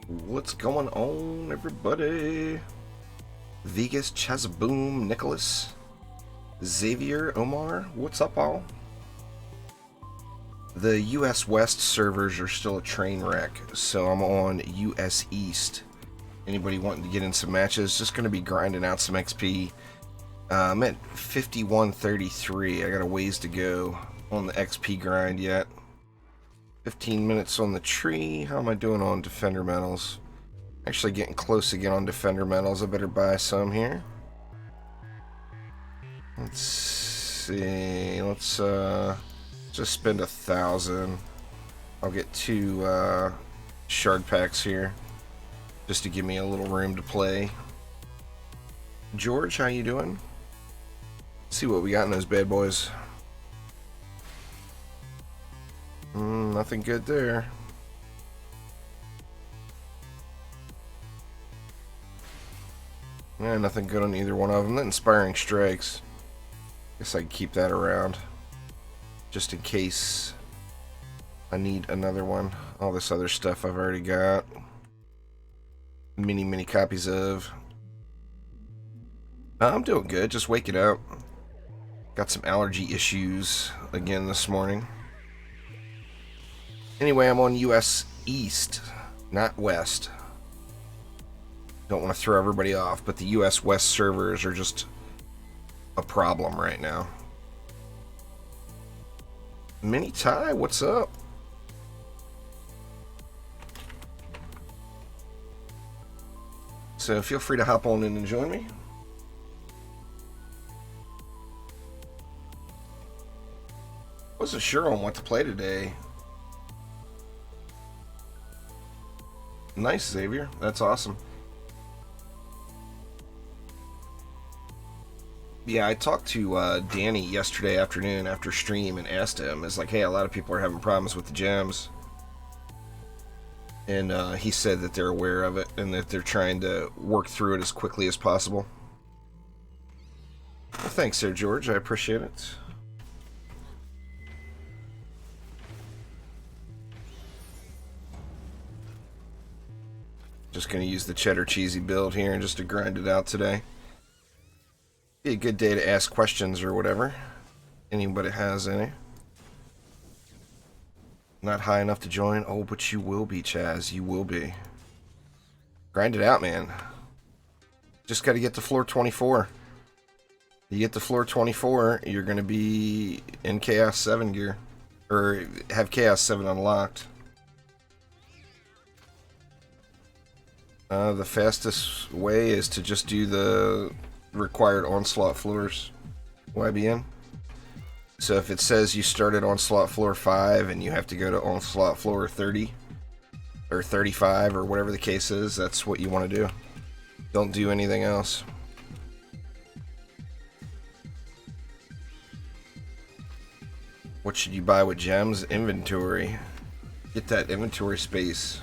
What's going on, everybody? Vegas, Chazaboom, Nicholas, Xavier, Omar, what's up, all? The US West servers are still a train wreck, so I'm on US East. Anybody wanting to get in some matches, just going to be grinding out some XP. I'm at 5133. I got a ways to go on the XP grind yet. 15 minutes on the tree. How am I doing on Defender Medals? Actually getting close again on Defender Medals. I better buy some here. Let's see. Let's just spend 1,000. I'll get 2 shard packs here, just to give me a little room to play. George, how you doing? Let's see what we got in those bad boys. Nothing good there. Yeah, nothing good on either one of them. The Inspiring Strikes. Guess I can keep that around, just in case I need another one. All this other stuff I've already got. Many copies of. I'm doing good, just waking up. Got some allergy issues again this morning. Anyway, I'm on US East, not West. Don't want to throw everybody off, but the US West servers are just a problem right now. Mini Ty, what's up? So feel free to hop on in and join me. Wasn't sure on what to play today. Nice, Xavier. That's awesome. Yeah, I talked to Danny yesterday afternoon after stream and asked him, it's like, hey, a lot of people are having problems with the gems. And he said that they're aware of it and that they're trying to work through it as quickly as possible. Well, thanks there, George. I appreciate it. Just going to use the cheddar cheesy build here and just to grind it out today. Be a good day to ask questions or whatever. Anybody has any. Not high enough to join? Oh, but you will be, Chaz. You will be. Grind it out, man. Just got to get to floor 24. You get to floor 24, you're going to be in Chaos 7 gear. Or have Chaos 7 unlocked. The fastest way is to just do the required onslaught floors, YBN. So if it says you started onslaught floor 5 and you have to go to onslaught floor 30 or 35 or whatever the case is, that's what you want to do. Don't do anything else. What should you buy with gems? Inventory. Get that inventory space.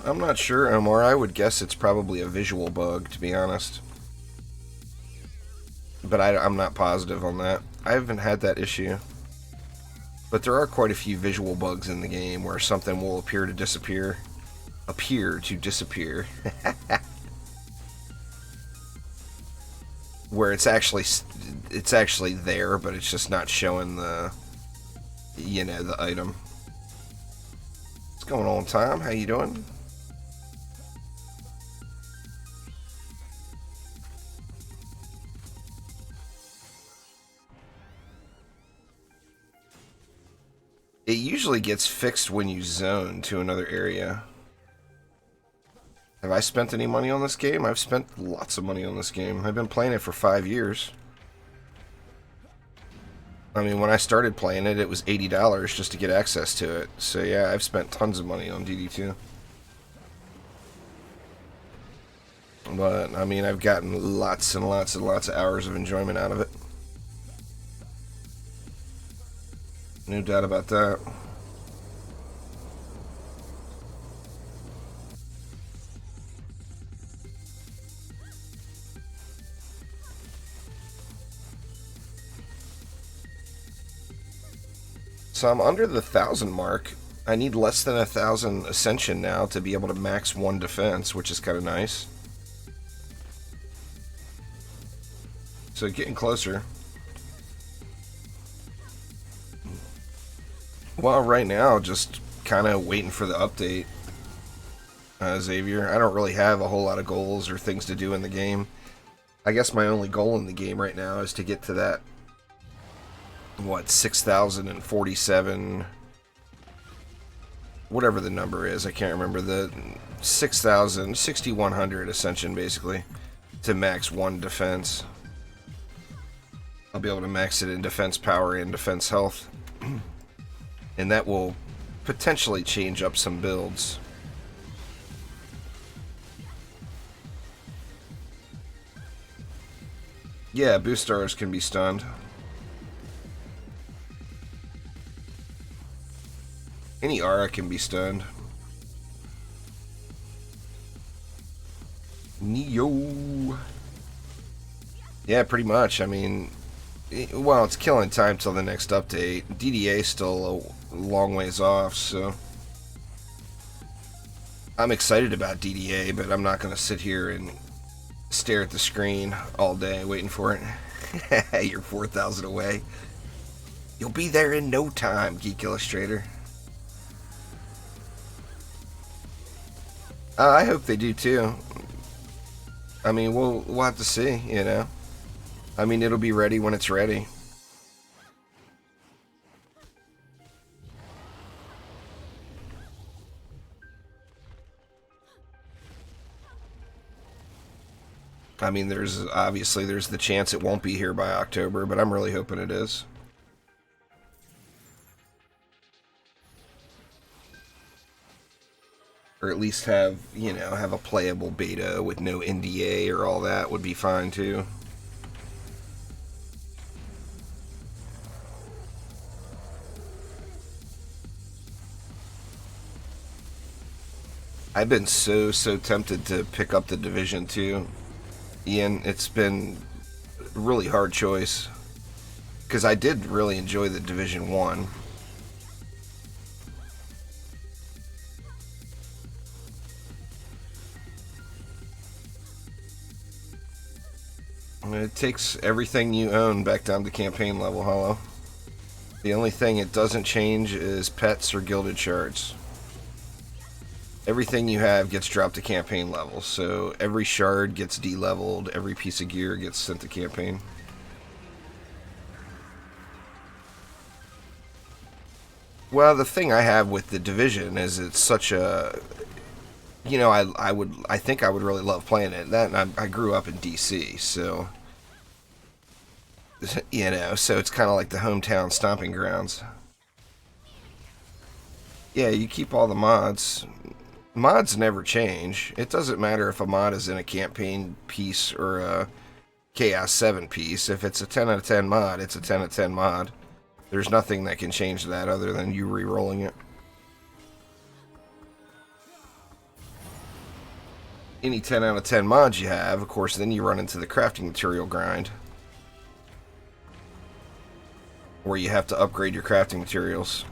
I'm not sure, Omar. I would guess it's probably a visual bug, to be honest. But I'm not positive on that. I haven't had that issue. But there are quite a few visual bugs in the game where something will appear to disappear. Where it's actually there, but it's just not showing the, the item. What's going on, Tom? How you doing? It usually gets fixed when you zone to another area. Have I spent any money on this game? I've spent lots of money on this game. I've been playing it for 5 years. I mean, when I started playing it, it was $80 just to get access to it. So yeah, I've spent tons of money on DD2. But, I mean, I've gotten lots and lots and lots of hours of enjoyment out of it. No doubt about that. So I'm under the 1,000 mark. I need less than 1,000 Ascension now to be able to max 1 defense, which is kind of nice. So getting closer. Well, right now, just kind of waiting for the update, Xavier. I don't really have a whole lot of goals or things to do in the game. I guess my only goal in the game right now is to get to that, what, 6,047, whatever the number is, I can't remember, the 6,100 Ascension, basically, to max 1 defense. I'll be able to max it in defense power and defense health. And that will potentially change up some builds. Yeah, boost stars can be stunned. Any aura can be stunned. Neo. Yeah, pretty much. I mean, well, it's killing time till the next update. DDA is still a long ways off, so I'm excited about DDA, but I'm not going to sit here and stare at the screen all day waiting for it. You're 4,000 away. You'll be there in no time, Geek Illustrator. I hope they do too. I mean, we'll have to see, you know. I mean, it'll be ready when it's ready. I mean, there's the chance it won't be here by October, but I'm really hoping it is. Or at least have, you know, have a playable beta with no NDA or all that would be fine too. I've been so tempted to pick up the Division 2. Ian, it's been a really hard choice. Because I did really enjoy the Division 1. It takes everything you own back down to campaign level, hello. The only thing it doesn't change is pets or gilded shards. Everything you have gets dropped to campaign level, so every shard gets de-leveled, every piece of gear gets sent to campaign. Well, the thing I have with the Division is it's such a, you know, I think I would really love playing it. That and I grew up in DC, so you know, so it's kind of like the hometown stomping grounds. Yeah, you keep all the mods. Mods never change. It doesn't matter if a mod is in a campaign piece or a Chaos 7 piece. If it's a 10 out of 10 mod, it's a 10 out of 10 mod. There's nothing that can change that other than you re-rolling it. Any 10 out of 10 mods you have, of course, then you run into the crafting material grind, where you have to upgrade your crafting materials.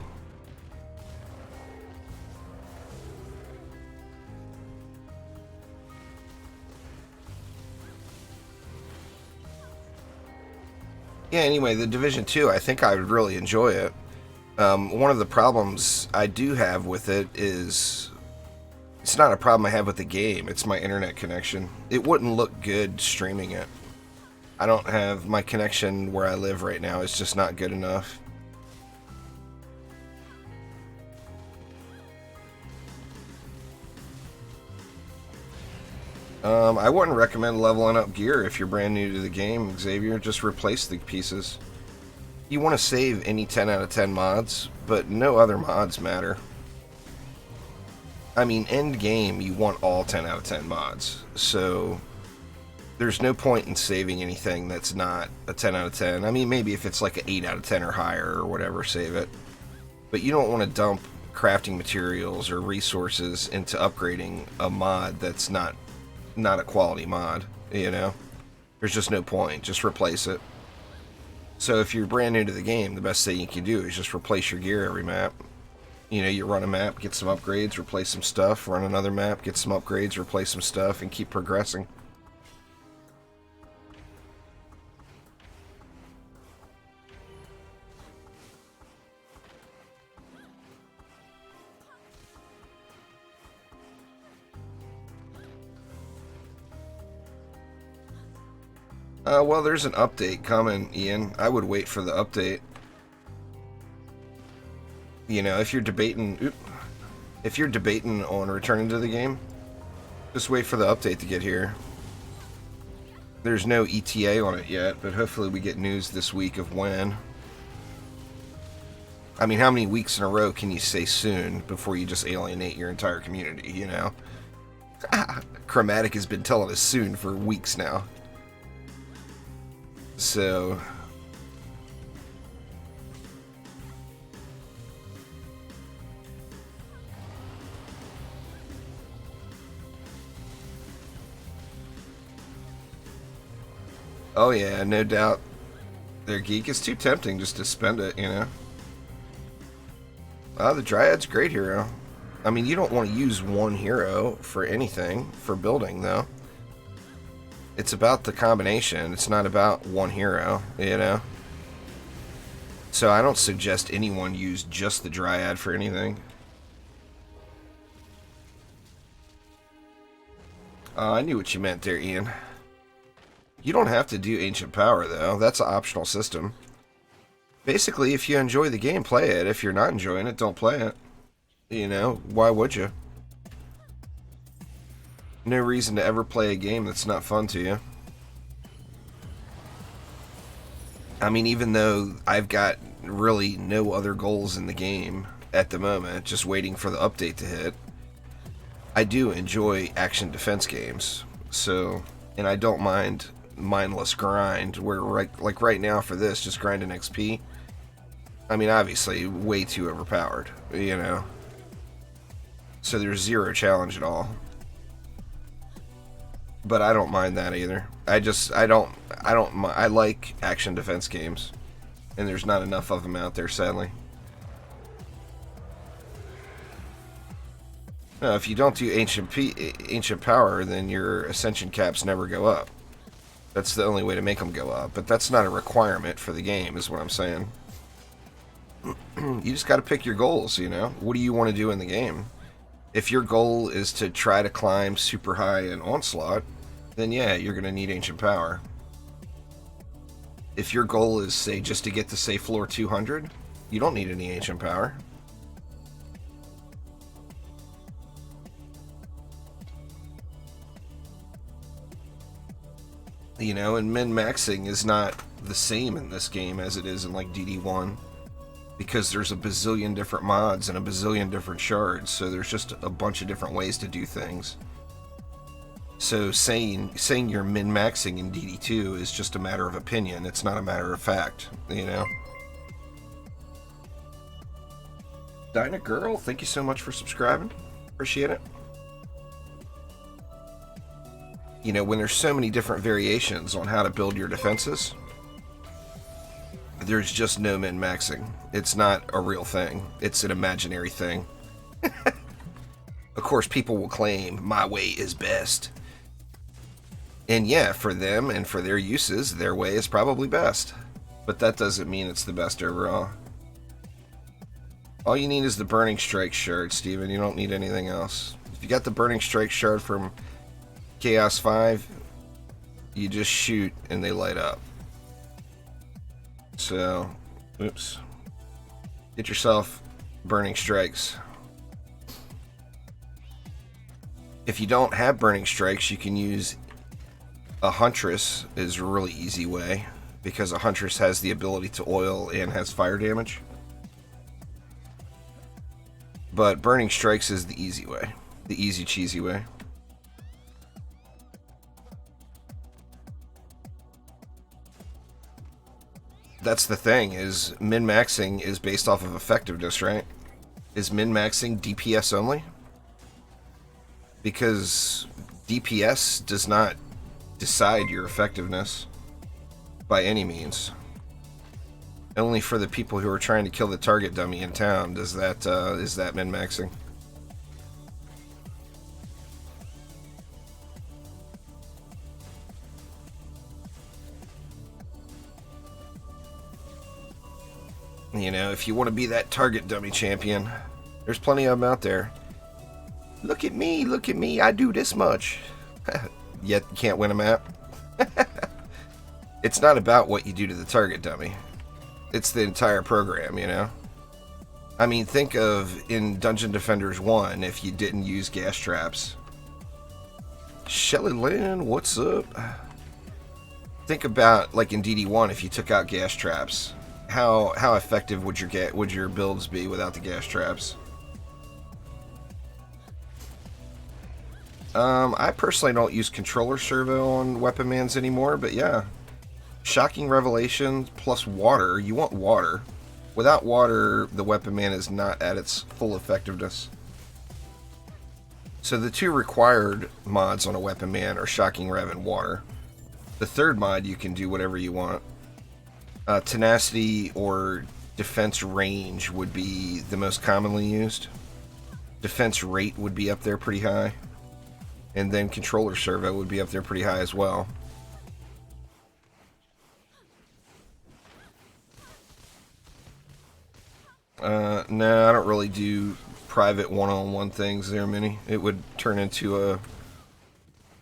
Yeah, anyway, the Division 2, I think I would really enjoy it. One of the problems I do have with it is, it's not a problem I have with the game, it's my internet connection. It wouldn't look good streaming it. I don't have, my connection where I live right now is just not good enough. I wouldn't recommend leveling up gear if you're brand new to the game, Xavier. Just replace the pieces. You want to save any 10 out of 10 mods, but no other mods matter. I mean, end game, you want all 10 out of 10 mods. So there's no point in saving anything that's not a 10 out of 10. I mean, maybe if it's like an 8 out of 10 or higher or whatever, save it. But you don't want to dump crafting materials or resources into upgrading a mod that's not a quality mod, you know? There's just no point. Just replace it. So if you're brand new to the game, the best thing you can do is just replace your gear every map. You know, you run a map, get some upgrades, replace some stuff, run another map, get some upgrades, replace some stuff, and keep progressing. Well, there's an update coming, Ian. I would wait for the update. You know, if you're debating on returning to the game, just wait for the update to get here. There's no ETA on it yet, but hopefully we get news this week of when. I mean, how many weeks in a row can you say soon before you just alienate your entire community, you know? Chromatic has been telling us soon for weeks now. So... oh yeah, no doubt. Their geek is too tempting just to spend it, you know? The Dryad's a great hero. I mean, you don't want to use one hero for anything, for building, though. It's about the combination. It's not about one hero, you know? So I don't suggest anyone use just the Dryad for anything. I knew what you meant there, Ian. You don't have to do Ancient Power, though. That's an optional system. Basically, if you enjoy the game, play it. If you're not enjoying it, don't play it. You know, why would you? No reason to ever play a game that's not fun to you. I mean, even though I've got really no other goals in the game at the moment, just waiting for the update to hit, I do enjoy action defense games. So, and I don't mind mindless grind, where like right now for this, just grinding XP. I mean, obviously, way too overpowered, you know? So there's zero challenge at all. But I don't mind that either. I like action defense games. And there's not enough of them out there, sadly. No, if you don't do Ancient Power, then your Ascension caps never go up. That's the only way to make them go up. But that's not a requirement for the game, is what I'm saying. You just got to pick your goals, you know? What do you want to do in the game? If your goal is to try to climb super high in Onslaught, then yeah, you're going to need Ancient Power. If your goal is, say, just to get to, say, floor 200, you don't need any Ancient Power. You know, and min-maxing is not the same in this game as it is in, like, DD1. Because there's a bazillion different mods and a bazillion different shards, so there's just a bunch of different ways to do things. So saying you're min-maxing in DD2 is just a matter of opinion. It's not a matter of fact, you know? Dinah Girl, thank you so much for subscribing. Appreciate it. You know, when there's so many different variations on how to build your defenses, there's just no min-maxing. It's not a real thing. It's an imaginary thing. Of course, people will claim, my way is best. And yeah, for them and for their uses, their way is probably best. But that doesn't mean it's the best overall. All you need is the Burning Strike shard, Steven. You don't need anything else. If you got the Burning Strike shard from Chaos 5, you just shoot and they light up. So, oops. Get yourself Burning Strikes. If you don't have Burning Strikes, you can use a Huntress, is a really easy way, because a Huntress has the ability to oil and has fire damage. But Burning Strikes is the easy way, the easy cheesy way. That's the thing, is min-maxing is based off of effectiveness, right? Is min-maxing DPS only? Because DPS does not decide your effectiveness by any means. Only for the people who are trying to kill the target dummy in town does that is that min-maxing. You know, if you want to be that target dummy champion, there's plenty of them out there. Look at me, I do this much. Yet you can't win a map. It's not about what you do to the target dummy. It's the entire program, you know? I mean, think of in Dungeon Defenders 1 if you didn't use gas traps. Shelly Lynn, what's up? Think about, like in DD1, if you took out gas traps. How effective would your builds be without the gas traps? I personally don't use controller servo on weapon mans anymore, but yeah. Shocking Revelation plus water. You want water. Without water, the weapon man is not at its full effectiveness. So the two required mods on a weapon man are Shocking Rev and water. The third mod, you can do whatever you want. Tenacity or defense range would be the most commonly used. Defense rate would be up there pretty high. And then controller servo would be up there pretty high as well. No, I don't really do private one-on-one things there, Minnie. It would turn into a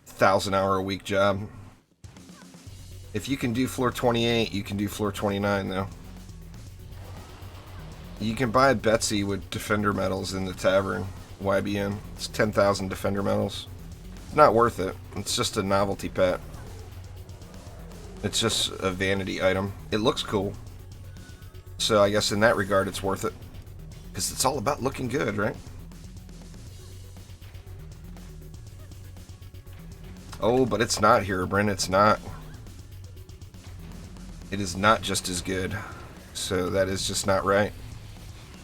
1,000-hour-a-week job. If you can do floor 28, you can do floor 29, though. You can buy Betsy with Defender medals in the tavern, YBN. It's 10,000 Defender medals. It's not worth it. It's just a novelty pet. It's just a vanity item. It looks cool. So I guess in that regard, it's worth it. Because it's all about looking good, right? Oh, but it's not, Herobrine. It's not. It is not just as good. So that is just not right.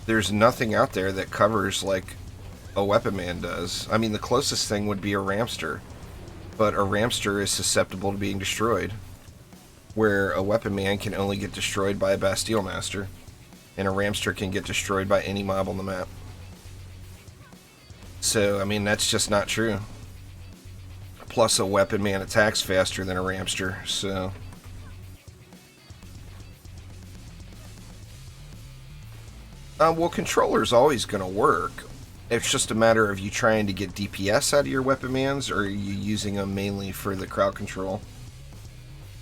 There's nothing out there that covers like a weapon man does. I mean, the closest thing would be a Ramster. But a Ramster is susceptible to being destroyed. Where a weapon man can only get destroyed by a Bastille Master. And a Ramster can get destroyed by any mob on the map. So, I mean, that's just not true. Plus, a weapon man attacks faster than a Ramster, so... well, controller's always going to work. It's just a matter of you trying to get DPS out of your weapon mans, or are you using them mainly for the crowd control?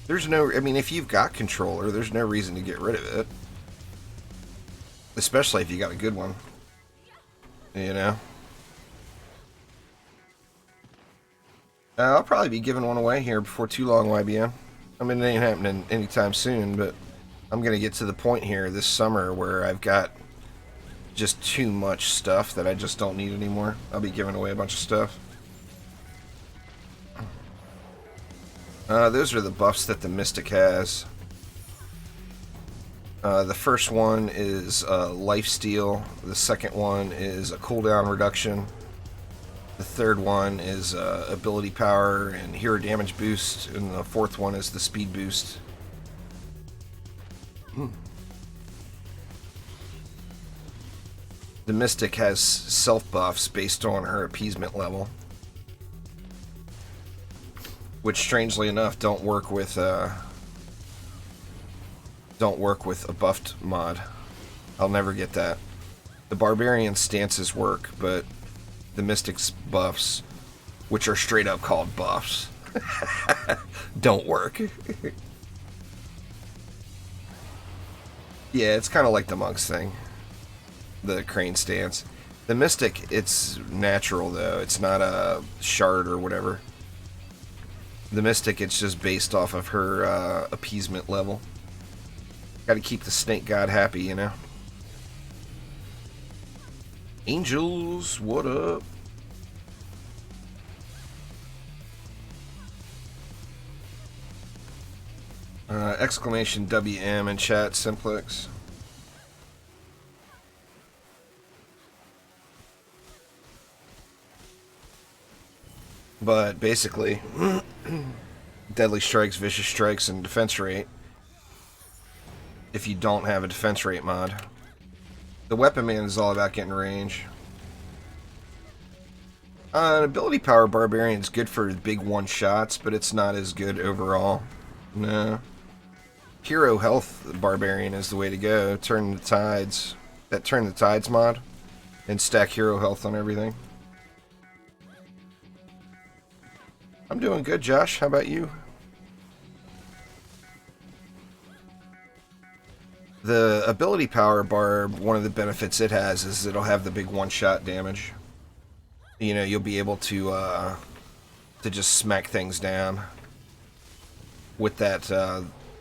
There's no... I mean, if you've got controller, there's no reason to get rid of it. Especially if you got a good one. You know? I'll probably be giving one away here before too long, YBM. I mean, it ain't happening anytime soon, but I'm going to get to the point here this summer where I've got just too much stuff that I just don't need anymore. I'll be giving away a bunch of stuff. Those are the buffs that the Mystic has. The first one is lifesteal. The second one is a cooldown reduction. The third one is ability power and hero damage boost. And the fourth one is the speed boost. The Mystic has self buffs based on her appeasement level. Which, strangely enough, don't work with a buffed mod. I'll never get that. The Barbarian stances work, but the Mystic's buffs, which are straight up called buffs, don't work. Yeah, it's kind of like the Monk's thing. The crane stance. The Mystic, it's natural though. It's not a shard or whatever. The Mystic, it's just based off of her appeasement level. Gotta keep the snake god happy, you know? Angels, what up? Exclamation WM in chat, Simplex. But basically, deadly strikes, vicious strikes, and defense rate if you don't have a defense rate mod. The Weapon Man is all about getting range. An ability power Barbarian is good for big one-shots, but it's not as good overall. No. Hero health Barbarian is the way to go. Turn the tides. That Turn the Tides mod. And stack hero health on everything. I'm doing good, Josh. How about you? The ability power barb, one of the benefits it has is it'll have the big one-shot damage. You know, you'll be able to just smack things down with that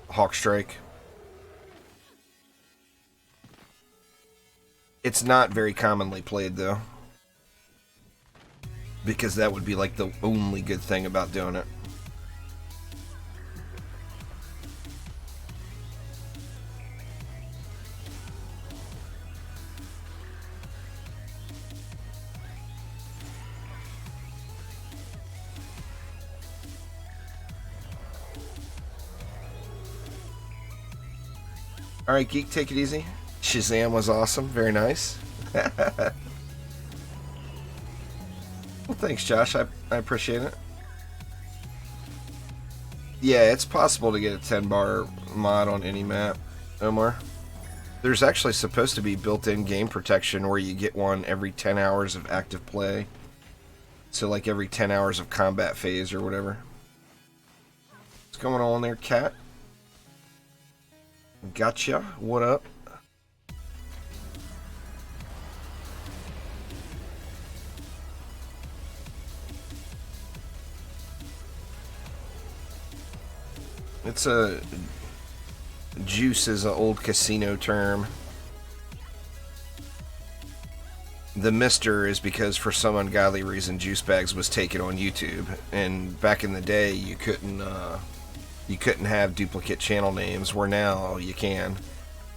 Hawk Strike. It's not very commonly played, though, because that would be like the only good thing about doing it. Alright, Geek, take it easy. Shazam was awesome. Very nice. Well, thanks, Josh. I appreciate it. Yeah, it's possible to get a 10-bar mod on any map, Omar. There's actually supposed to be built-in game protection where you get one every 10 hours of active play. So, like, every 10 hours of combat phase or whatever. What's going on there, Cat? Gotcha. What up? It's a... Juice is an old casino term. The Mister is because for some ungodly reason Juice Bags was taken on YouTube. And back in the day you couldn't have duplicate channel names, where now you can.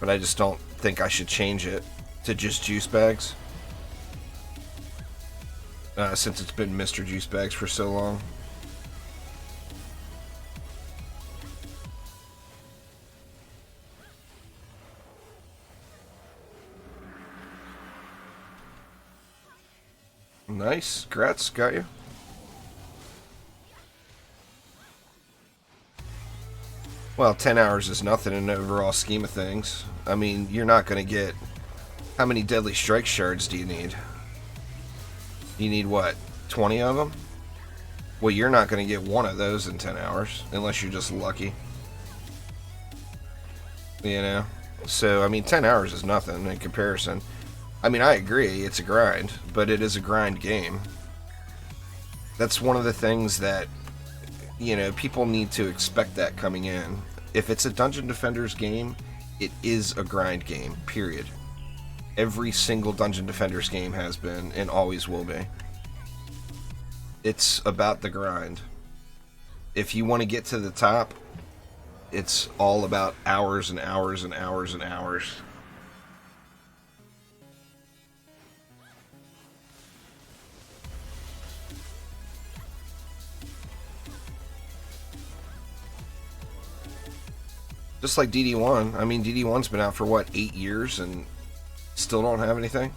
But I just don't think I should change it to just Juice Bags. Since it's been Mr. Juice Bags for so long. Nice. Grats, got you. Well, 10 hours is nothing in the overall scheme of things. I mean, you're not going to get... How many Deadly Strike shards do you need? You need, what, 20 of them? Well, you're not going to get one of those in 10 hours, unless you're just lucky. You know? So, I mean, 10 hours is nothing in comparison. I mean, I agree, it's a grind, but it is a grind game. That's one of the things that, you know, people need to expect that coming in. If it's a Dungeon Defenders game, it is a grind game, period. Every single Dungeon Defenders game has been, and always will be. It's about the grind. If you want to get to the top, it's all about hours and hours and hours and hours. Just like DD1. I mean, DD1's been out for, what, 8 years and still don't have anything?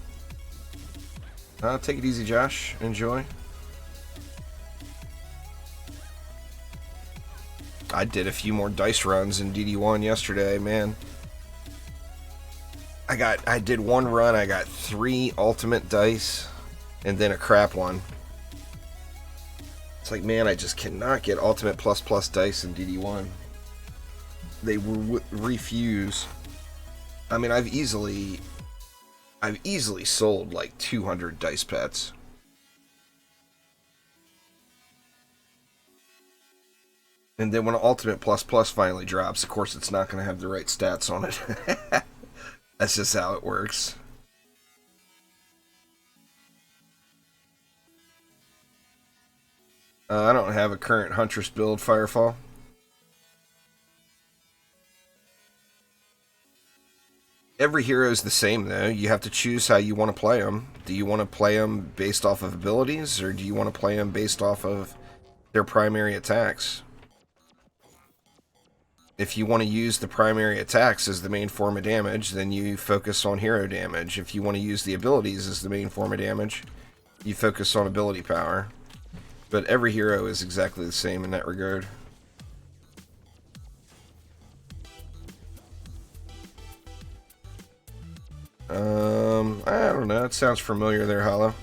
Take it easy, Josh. Enjoy. I did a few more dice runs in DD1 yesterday, man. I did one run, I got 3 ultimate dice, and then a crap one. It's like, man, I just cannot get ultimate plus dice in DD1. They refuse. I mean, I've easily sold like 200 dice pets. And then when Ultimate Plus finally drops, of course it's not going to have the right stats on it. That's just how it works. I don't have a current Huntress Build Firefall. Every hero is the same, though. You have to choose how you want to play them. Do you want to play them based off of abilities, or do you want to play them based off of their primary attacks? If you want to use the primary attacks as the main form of damage, then you focus on hero damage. If you want to use the abilities as the main form of damage, you focus on ability power. But every hero is exactly the same in that regard. I don't know. It sounds familiar there, Hollow.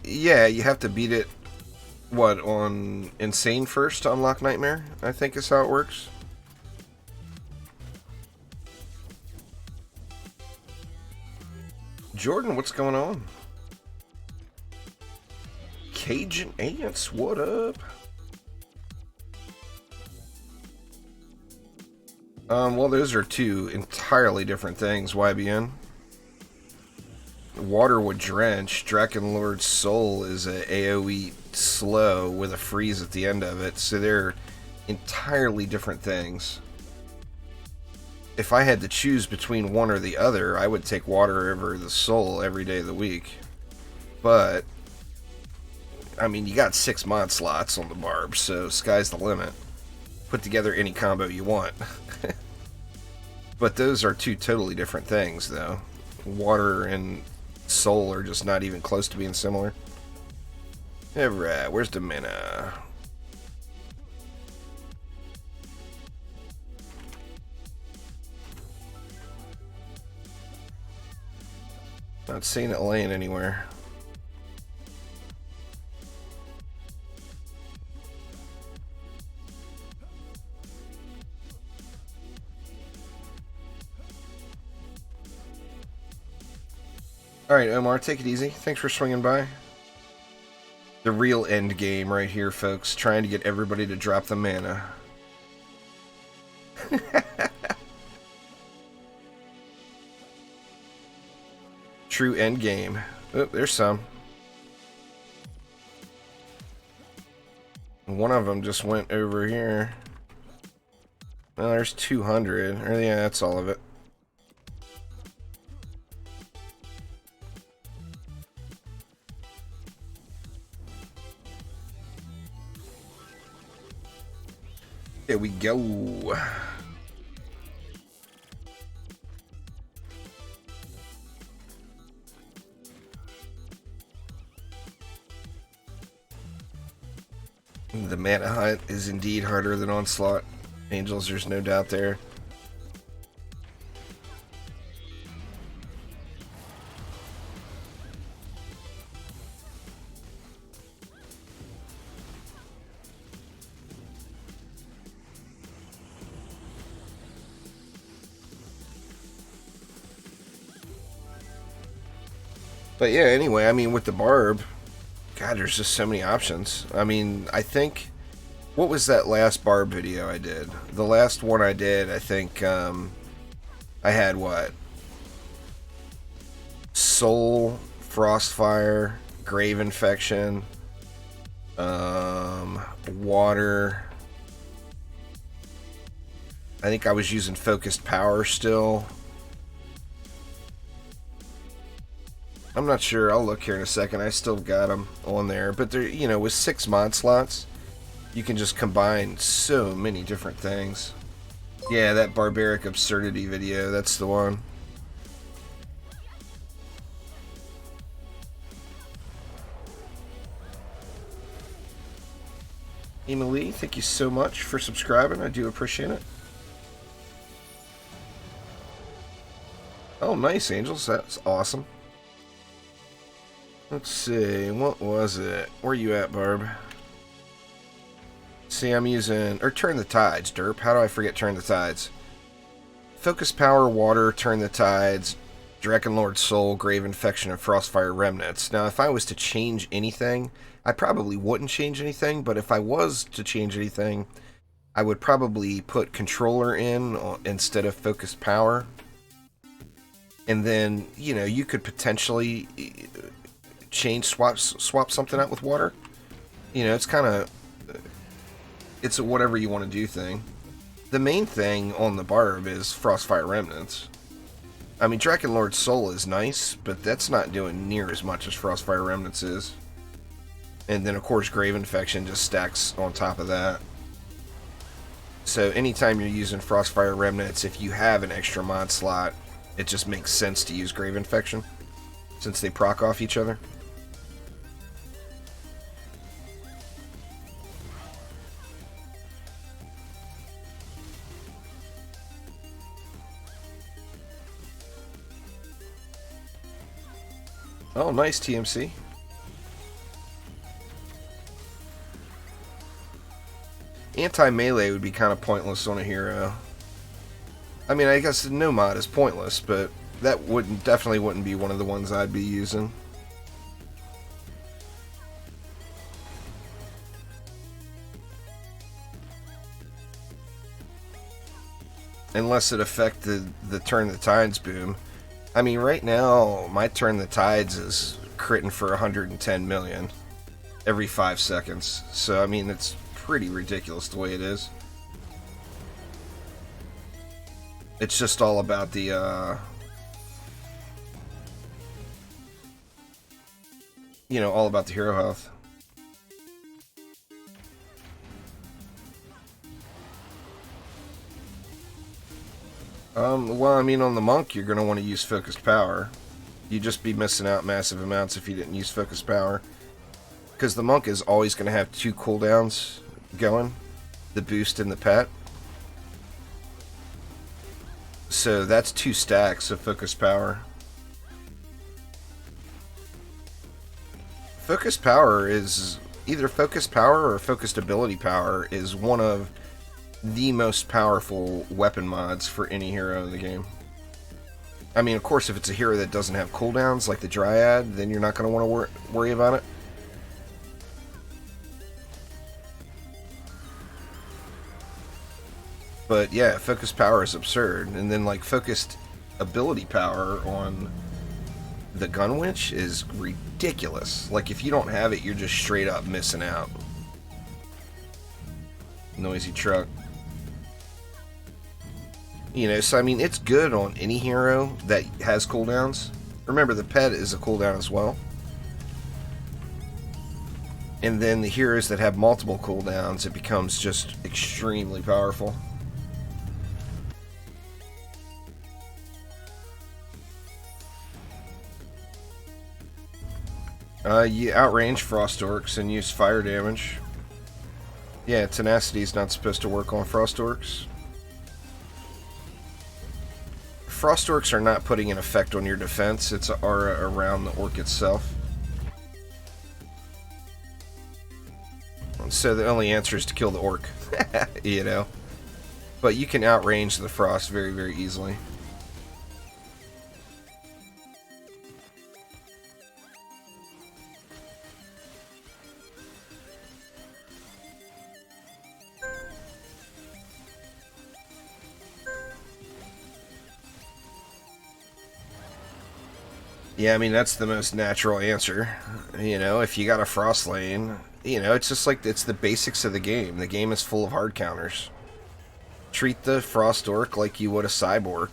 Yeah, you have to beat it, what, on Insane first to unlock Nightmare, I think is how it works. Jordan, what's going on? Cajun Ants, what up? Well, those are two entirely different things, YBN. Waterwood Drench, Drakenlord's Soul is a AoE slow with a freeze at the end of it, so they're entirely different things. If I had to choose between one or the other, I would take Water over the Soul every day of the week. But, I mean, you got 6 mod slots on the barb, so sky's the limit. Put together any combo you want. But those are two totally different things, though. Water and Soul are just not even close to being similar. Alright, where's the mana? Not seeing it laying anywhere. Alright, Omar, take it easy. Thanks for swinging by. The real end game right here, folks. Trying to get everybody to drop the mana. True end game. Oh, there's some. One of them just went over here. Well, there's 200. Or yeah, that's all of it. There we go. The mana hunt is indeed harder than Onslaught. Angels, there's no doubt there. But yeah, anyway, I mean, with the barb, God, there's just so many options. I mean, I think, what was that last barb video I did? The last one I did, I think, I had what? Soul, Frostfire, Grave Infection, Water. I think I was using Focused Power still. I'm not sure. I'll look here in a second. I still got them on there. But they're, you know, with 6 mod slots, you can just combine so many different things. Yeah, that Barbaric Absurdity video, that's the one. Emily, thank you so much for subscribing. I do appreciate it. Oh, nice, Angels. That's awesome. Let's see, what was it? Where you at, Barb? See, I'm using... Or Turn the Tides, derp. How do I forget Turn the Tides? Focus Power, Water, Turn the Tides, Drakenlord's Soul, Grave Infection, and Frostfire Remnants. Now, if I was to change anything, I probably wouldn't change anything, but if I was to change anything, I would probably put Controller in instead of Focus Power. And then, you know, you could potentially... swap something out with Water. You know, it's kind of, it's a whatever you want to do thing. The main thing on the barb is Frostfire Remnants. I mean, Drakenlord's Soul is nice, but that's not doing near as much as Frostfire Remnants is. And then, of course, Grave Infection just stacks on top of that. So anytime you're using Frostfire Remnants, if you have an extra mod slot, it just makes sense to use Grave Infection, since they proc off each other. Oh, nice TMC. Anti-melee would be kind of pointless on a hero. I mean, I guess no mod is pointless, but that definitely wouldn't be one of the ones I'd be using. Unless it affected the Turn the Tides boom. I mean, right now, my Turn the Tides is critting for 110 million every 5 seconds. So, I mean, it's pretty ridiculous the way it is. It's just all about the, you know, all about the hero health. Well, I mean, on the monk, you're going to want to use focused power. You'd just be missing out massive amounts if you didn't use focused power. Because the monk is always going to have 2 cooldowns going. The boost and the pet. So that's 2 stacks of focused power. Focused power is either focused power or focused ability power is one of the most powerful weapon mods for any hero in the game. I mean, of course, if it's a hero that doesn't have cooldowns, like the Dryad, then you're not going to want to worry about it. But yeah, focused power is absurd. And then, like, focused ability power on the Gun Winch is ridiculous. Like, if you don't have it, you're just straight up missing out. Noisy truck. You know, so I mean, it's good on any hero that has cooldowns. Remember, the pet is a cooldown as well. And then the heroes that have multiple cooldowns, it becomes just extremely powerful. You outrange Frost Orcs and use fire damage. Yeah, Tenacity is not supposed to work on Frost Orcs. Frost Orcs are not putting an effect on your defense, it's an aura around the orc itself. So the only answer is to kill the orc, you know. But you can outrange the frost very, very easily. Yeah, I mean, that's the most natural answer. You know, if you got a Frost Lane, you know, it's just like, it's the basics of the game. The game is full of hard counters. Treat the Frost Orc like you would a Cyborg.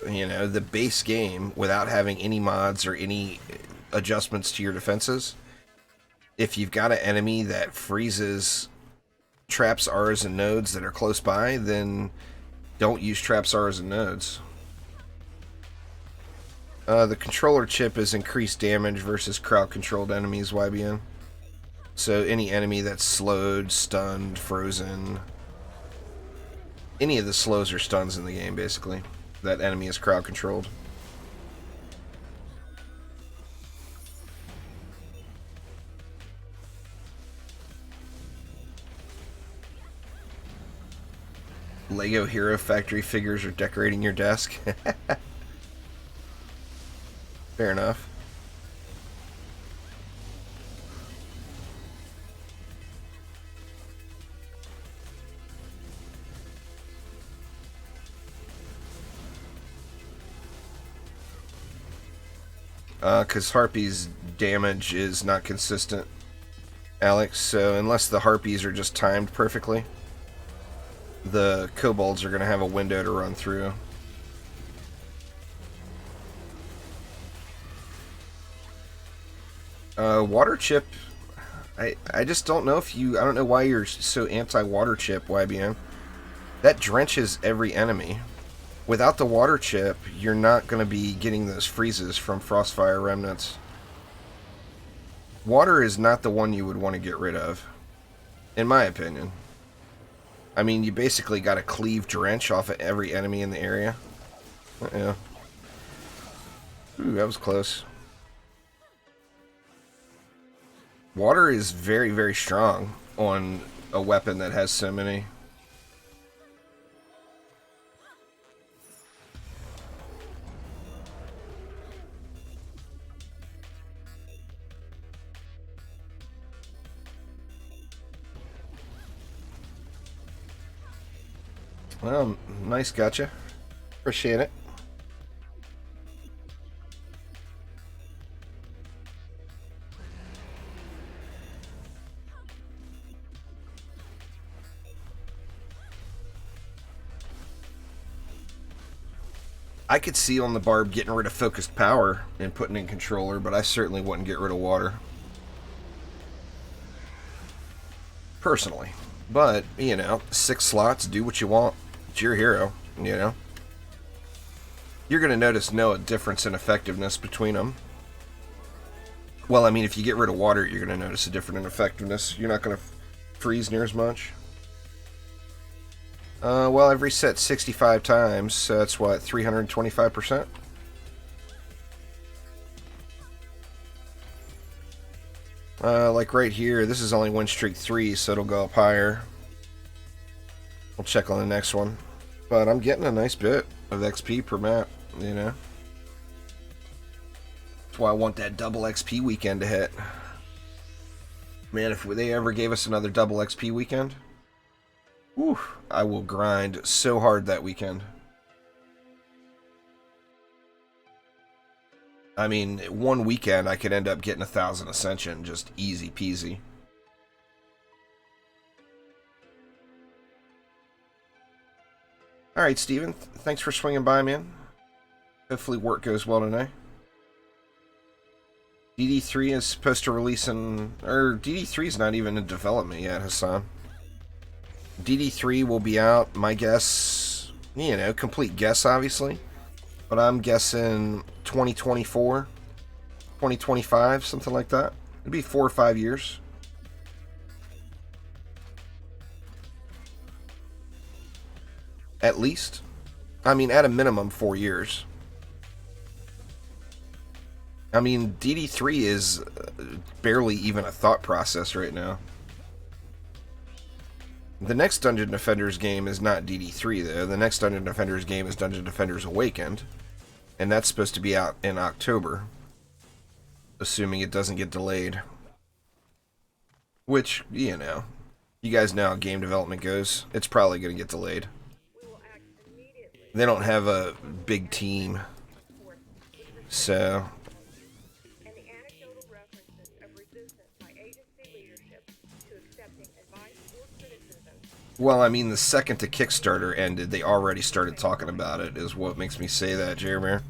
You know, the base game, without having any mods or any adjustments to your defenses. If you've got an enemy that freezes traps, auras, and nodes that are close by, then don't use traps, auras, and nodes. The controller chip is increased damage versus crowd-controlled enemies, YBN. So any enemy that's slowed, stunned, frozen, any of the slows or stuns in the game, basically, that enemy is crowd-controlled. Lego Hero Factory figures are decorating your desk. Fair enough. Because Harpy's damage is not consistent, Alex, so unless the Harpies are just timed perfectly, the Kobolds are going to have a window to run through. Water chip. I just don't know if you. I don't know why you're so anti-water chip, YBN. That drenches every enemy. Without the water chip, you're not going to be getting those freezes from Frostfire Remnants. Water is not the one you would want to get rid of, in my opinion. I mean, you basically got to cleave drench off of every enemy in the area. Yeah. Ooh, that was close. Water is very, very strong on a weapon that has so many. Well, nice, gotcha. Appreciate it. I could see on the barb getting rid of focused power and putting in controller, but I certainly wouldn't get rid of water. Personally. But, you know, 6 slots, do what you want. It's your hero, you know. You're going to notice no difference in effectiveness between them. Well, I mean, if you get rid of water, you're going to notice a difference in effectiveness. You're not going to freeze near as much. Well, I've reset 65 times, so that's what, 325%? Like right here, this is only win streak 3, so it'll go up higher. We'll check on the next one. But I'm getting a nice bit of XP per map, you know. That's why I want that double XP weekend to hit. Man, if they ever gave us another double XP weekend, whew, I will grind so hard that weekend. I mean, one weekend I could end up getting 1,000 Ascension, just easy peasy. Alright, Steven, thanks for swinging by, man. Hopefully work goes well today. DD3 is supposed to release in... Or, DD3 is not even in development yet, Hassan. DD3 will be out, my guess... You know, complete guess, obviously. But I'm guessing 2024, 2025, something like that. It'd be 4 or 5 years. At least. I mean, at a minimum, 4 years. I mean, DD3 is barely even a thought process right now. The next Dungeon Defenders game is not DD3, though. The next Dungeon Defenders game is Dungeon Defenders Awakened. And that's supposed to be out in October. Assuming it doesn't get delayed. Which, you know. You guys know how game development goes. It's probably going to get delayed. They don't have a big team. So... Well, I mean, the second the Kickstarter ended, they already started talking about it, is what makes me say that, Jeremy.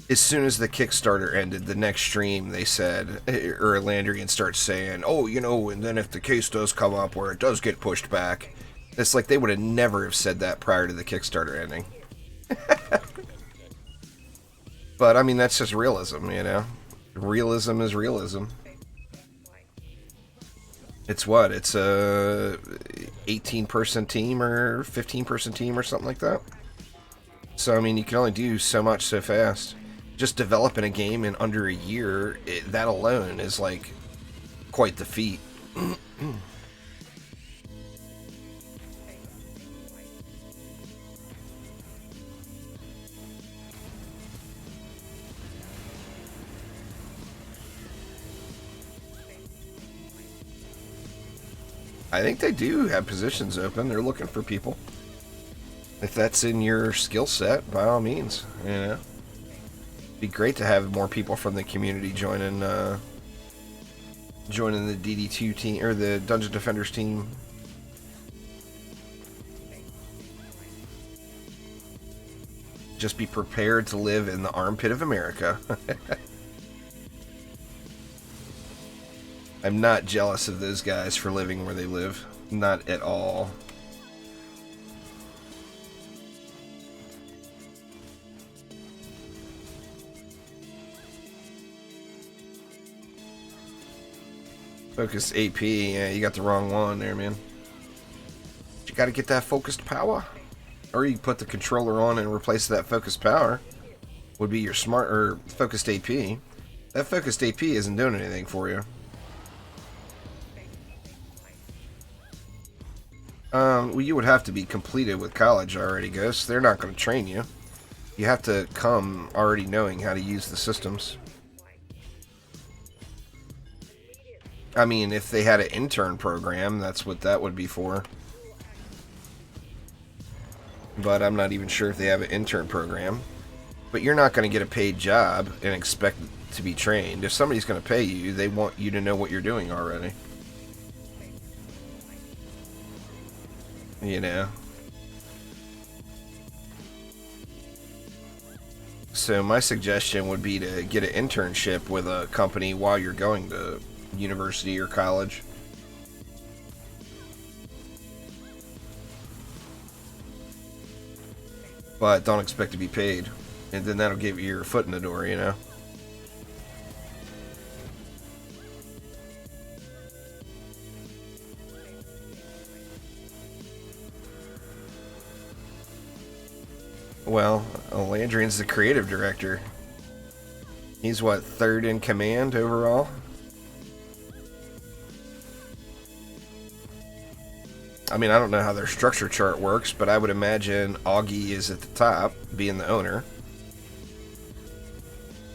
As soon as the Kickstarter ended, the next stream, they said, or Landrian starts saying, oh, you know, and then if the case does come up where it does get pushed back, it's like they would have never have said that prior to the Kickstarter ending. But, I mean, that's just realism, you know? Realism is realism. It's what? It's a 18-person team or 15-person team or something like that. So, I mean, you can only do so much so fast. Just developing a game in under a year, that alone is, like, quite the feat. I think they do have positions open. They're looking for people. If that's in your skill set, by all means, you know. It'd be great to have more people from the community joining the DD2 team, or the Dungeon Defenders team. Just be prepared to live in the armpit of America. I'm not jealous of those guys for living where they live. Not at all. Focused AP, yeah, you got the wrong one there, man. You gotta get that focused power. Or you put the controller on and replace that focused power. Would be your smart, or focused AP. That focused AP isn't doing anything for you. Well, you would have to be completed with college already, Ghost. They're not going to train you. You have to come already knowing how to use the systems. I mean, if they had an intern program, that's what that would be for. But I'm not even sure if they have an intern program. But you're not going to get a paid job and expect to be trained. If somebody's going to pay you, they want you to know what you're doing already. You know? So my suggestion would be to get an internship with a company while you're going to university or college. But don't expect to be paid. And then that'll give you your foot in the door, you know? Well, Landrian's the creative director. He's what, third in command overall? I mean, I don't know how their structure chart works, but I would imagine Augie is at the top, being the owner.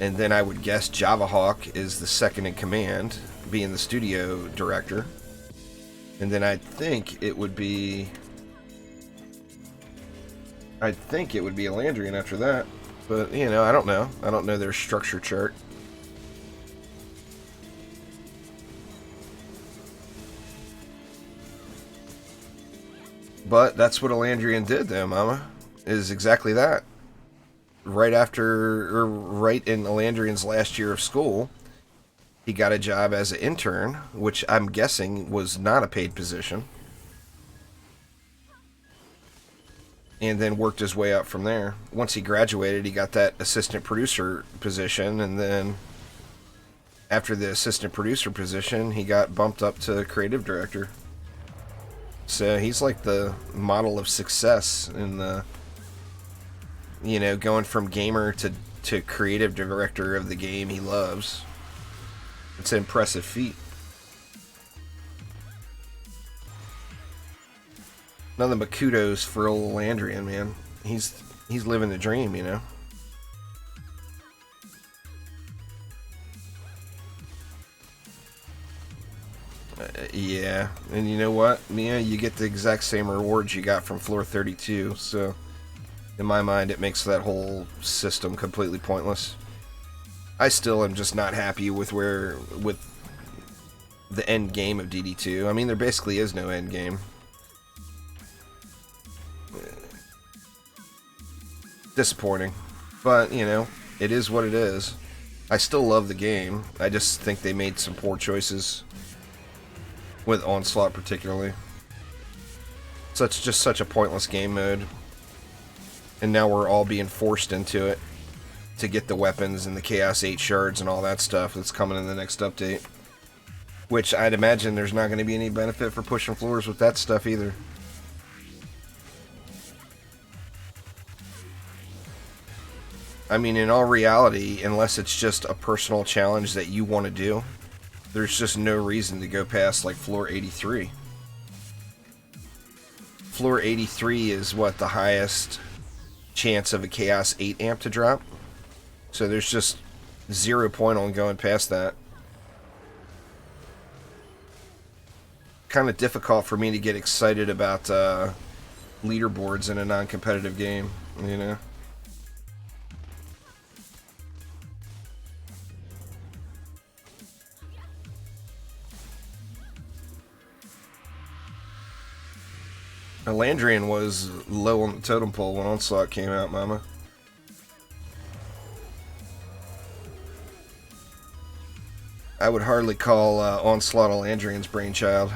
And then I would guess Javahawk is the second in command, being the studio director. And then I think it would be a Landrian after that. But, you know, I don't know. I don't know their structure chart. But that's what a Landrian did, though, Mama. Is exactly that. Right in Landrian's last year of school, he got a job as an intern, which I'm guessing was not a paid position. And then worked his way up from there. Once he graduated, he got that assistant producer position, and then after the assistant producer position, he got bumped up to creative director. So he's like the model of success in the, you know, going from gamer to creative director of the game he loves. It's an impressive feat. Nothing but kudos for old Landrian, man. He's living the dream, you know. Yeah, and you know what? Yeah, you get the exact same rewards you got from floor 32, so in my mind it makes that whole system completely pointless. I still am just not happy with the end game of DD2. I mean, there basically is no end game. Disappointing, but you know, it is what it is. I still love the game. I just think they made some poor choices with Onslaught, particularly. Just such a pointless game mode, and now we're all being forced into it to get the weapons and the Chaos 8 shards and all that stuff that's coming in the next update. Which I'd imagine there's not going to be any benefit for pushing floors with that stuff either. I mean, in all reality, unless it's just a personal challenge that you want to do, there's just no reason to go past, like, floor 83. Floor 83 is, what, the highest chance of a Chaos 8 amp to drop? So there's just 0 point on going past that. Kind of difficult for me to get excited about leaderboards in a non-competitive game, you know? Landrian was low on the totem pole when Onslaught came out, Mama. I would hardly call Onslaught Landrian's brainchild.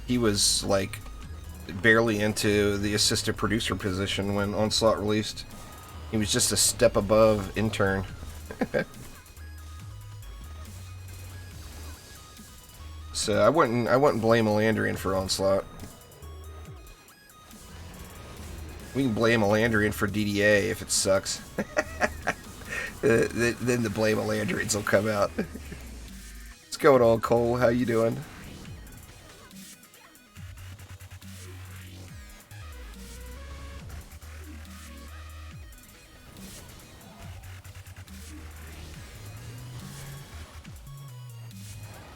He was like barely into the assistant producer position when Onslaught released. He was just a step above intern. So I wouldn't blame Landrian for Onslaught. We can blame Landrian for DDA if it sucks. Then the blame Landrians will come out. What's going on, Cole? How you doing?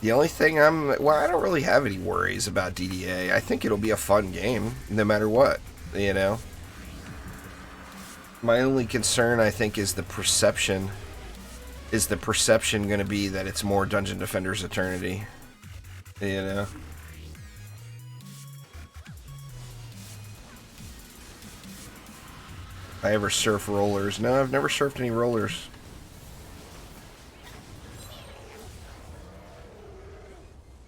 The only thing I don't really have any worries about DDA. I think it'll be a fun game, no matter what, you know? My only concern, I think, is the perception. Is the perception going to be that it's more Dungeon Defender's Eternity? You know? I ever surf rollers? No, I've never surfed any rollers.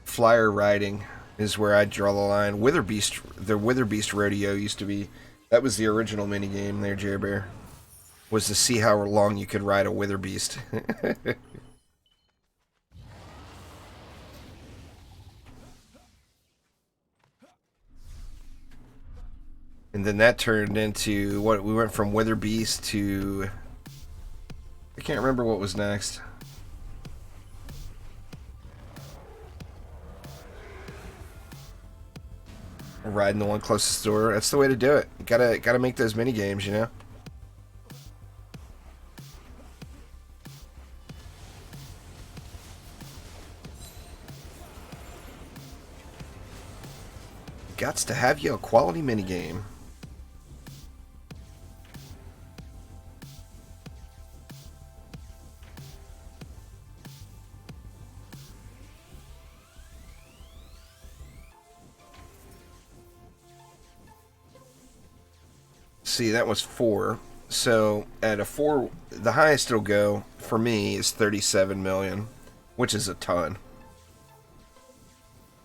Flyer riding is where I'd draw the line. The Witherbeast Rodeo used to be... That was the original minigame there, Jerry Bear. Was to see how long you could ride a Witherbeast. And then that turned into what we went from Witherbeast to... I can't remember what was next. Riding the one closest door. That's the way to do it. Gotta make those mini games, you know. Gots to have you a quality mini game. See, that was 4. So at a 4, the highest it'll go for me is 37 million, which is a ton.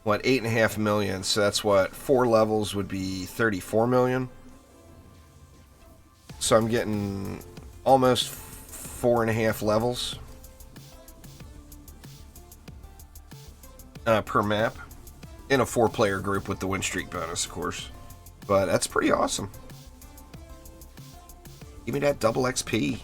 What, 8.5 million? So that's what, 4 levels would be 34 million. So I'm getting almost 4.5 levels per map in a 4-player group with the win streak bonus, of course. But that's pretty awesome. Give me that double XP.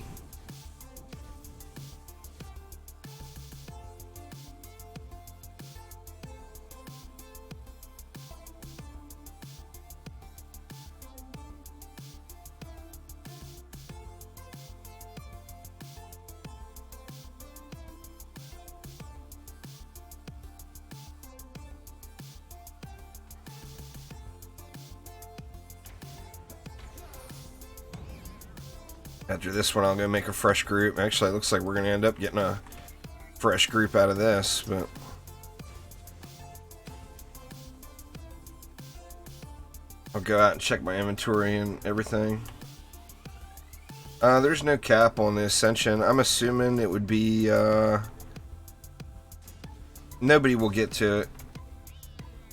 After this one, I'll go make a fresh group. Actually, it looks like we're going to end up getting a fresh group out of this, but... I'll go out and check my inventory and everything. There's no cap on the Ascension. I'm assuming it would be, nobody will get to it.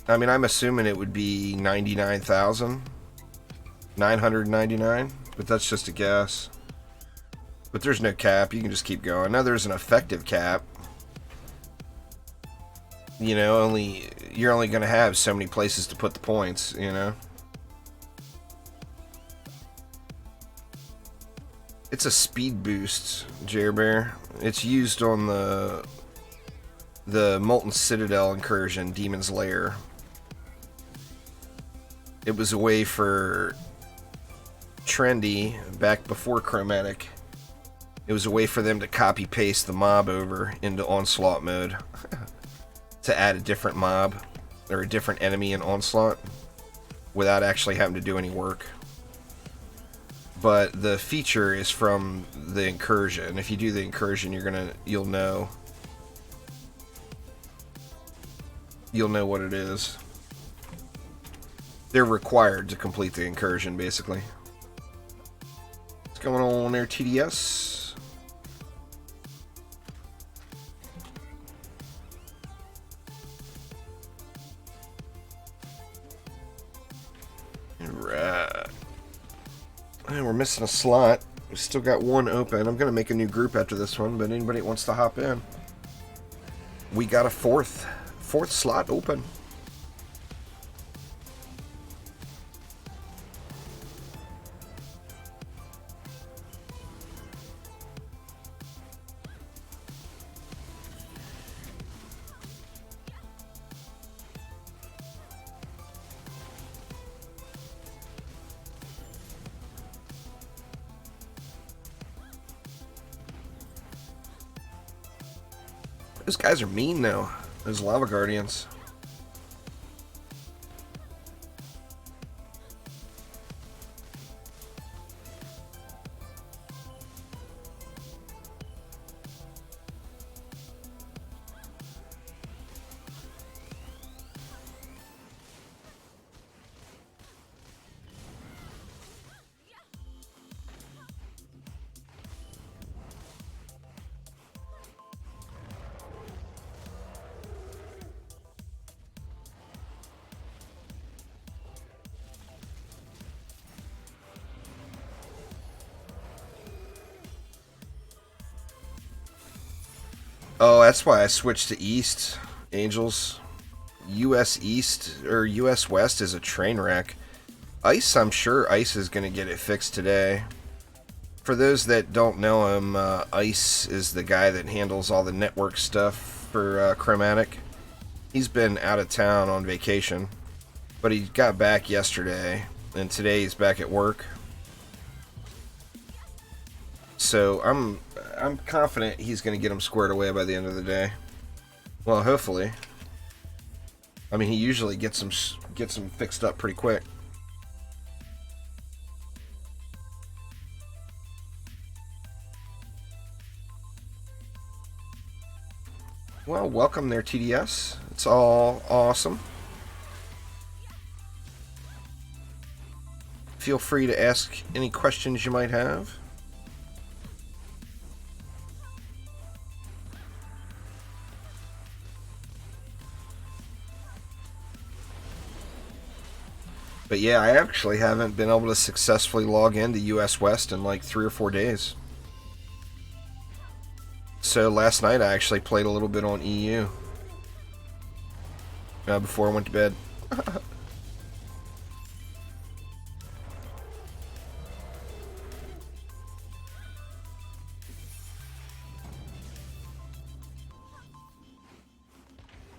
I mean, I'm assuming it would be 99,999, but that's just a guess. But there's no cap. You can just keep going. Now there's an effective cap. You know, you're only going to have so many places to put the points, you know. It's a speed boost, Jerbear. It's used on the Molten Citadel incursion, Demon's Lair. It was a way for Trendy, back before Chromatic, it was a way for them to copy paste the mob over into Onslaught mode to add a different mob or a different enemy in Onslaught without actually having to do any work. But the feature is from the incursion. If you do the incursion, you'll know what it is. They're required to complete the incursion, basically. What's going on there, TDS? And we're missing a slot. We still got one open. I'm going to make a new group after this one, but anybody that wants to hop in. We got a fourth slot open. Those guys are mean now. Those Lava Guardians. Oh, that's why I switched to East, Angels. US East, or US West is a train wreck. Ice, I'm sure Ice is going to get it fixed today. For those that don't know him, Ice is the guy that handles all the network stuff for Chromatic. He's been out of town on vacation, but he got back yesterday, and today he's back at work. So I'm confident he's going to get him squared away by the end of the day. Well, hopefully. I mean, he usually gets them fixed up pretty quick. Well, welcome there, TDS. It's all awesome. Feel free to ask any questions you might have. But yeah, I actually haven't been able to successfully log into US West in like 3 or 4 days. So last night I actually played a little bit on EU. Before I went to bed. Well,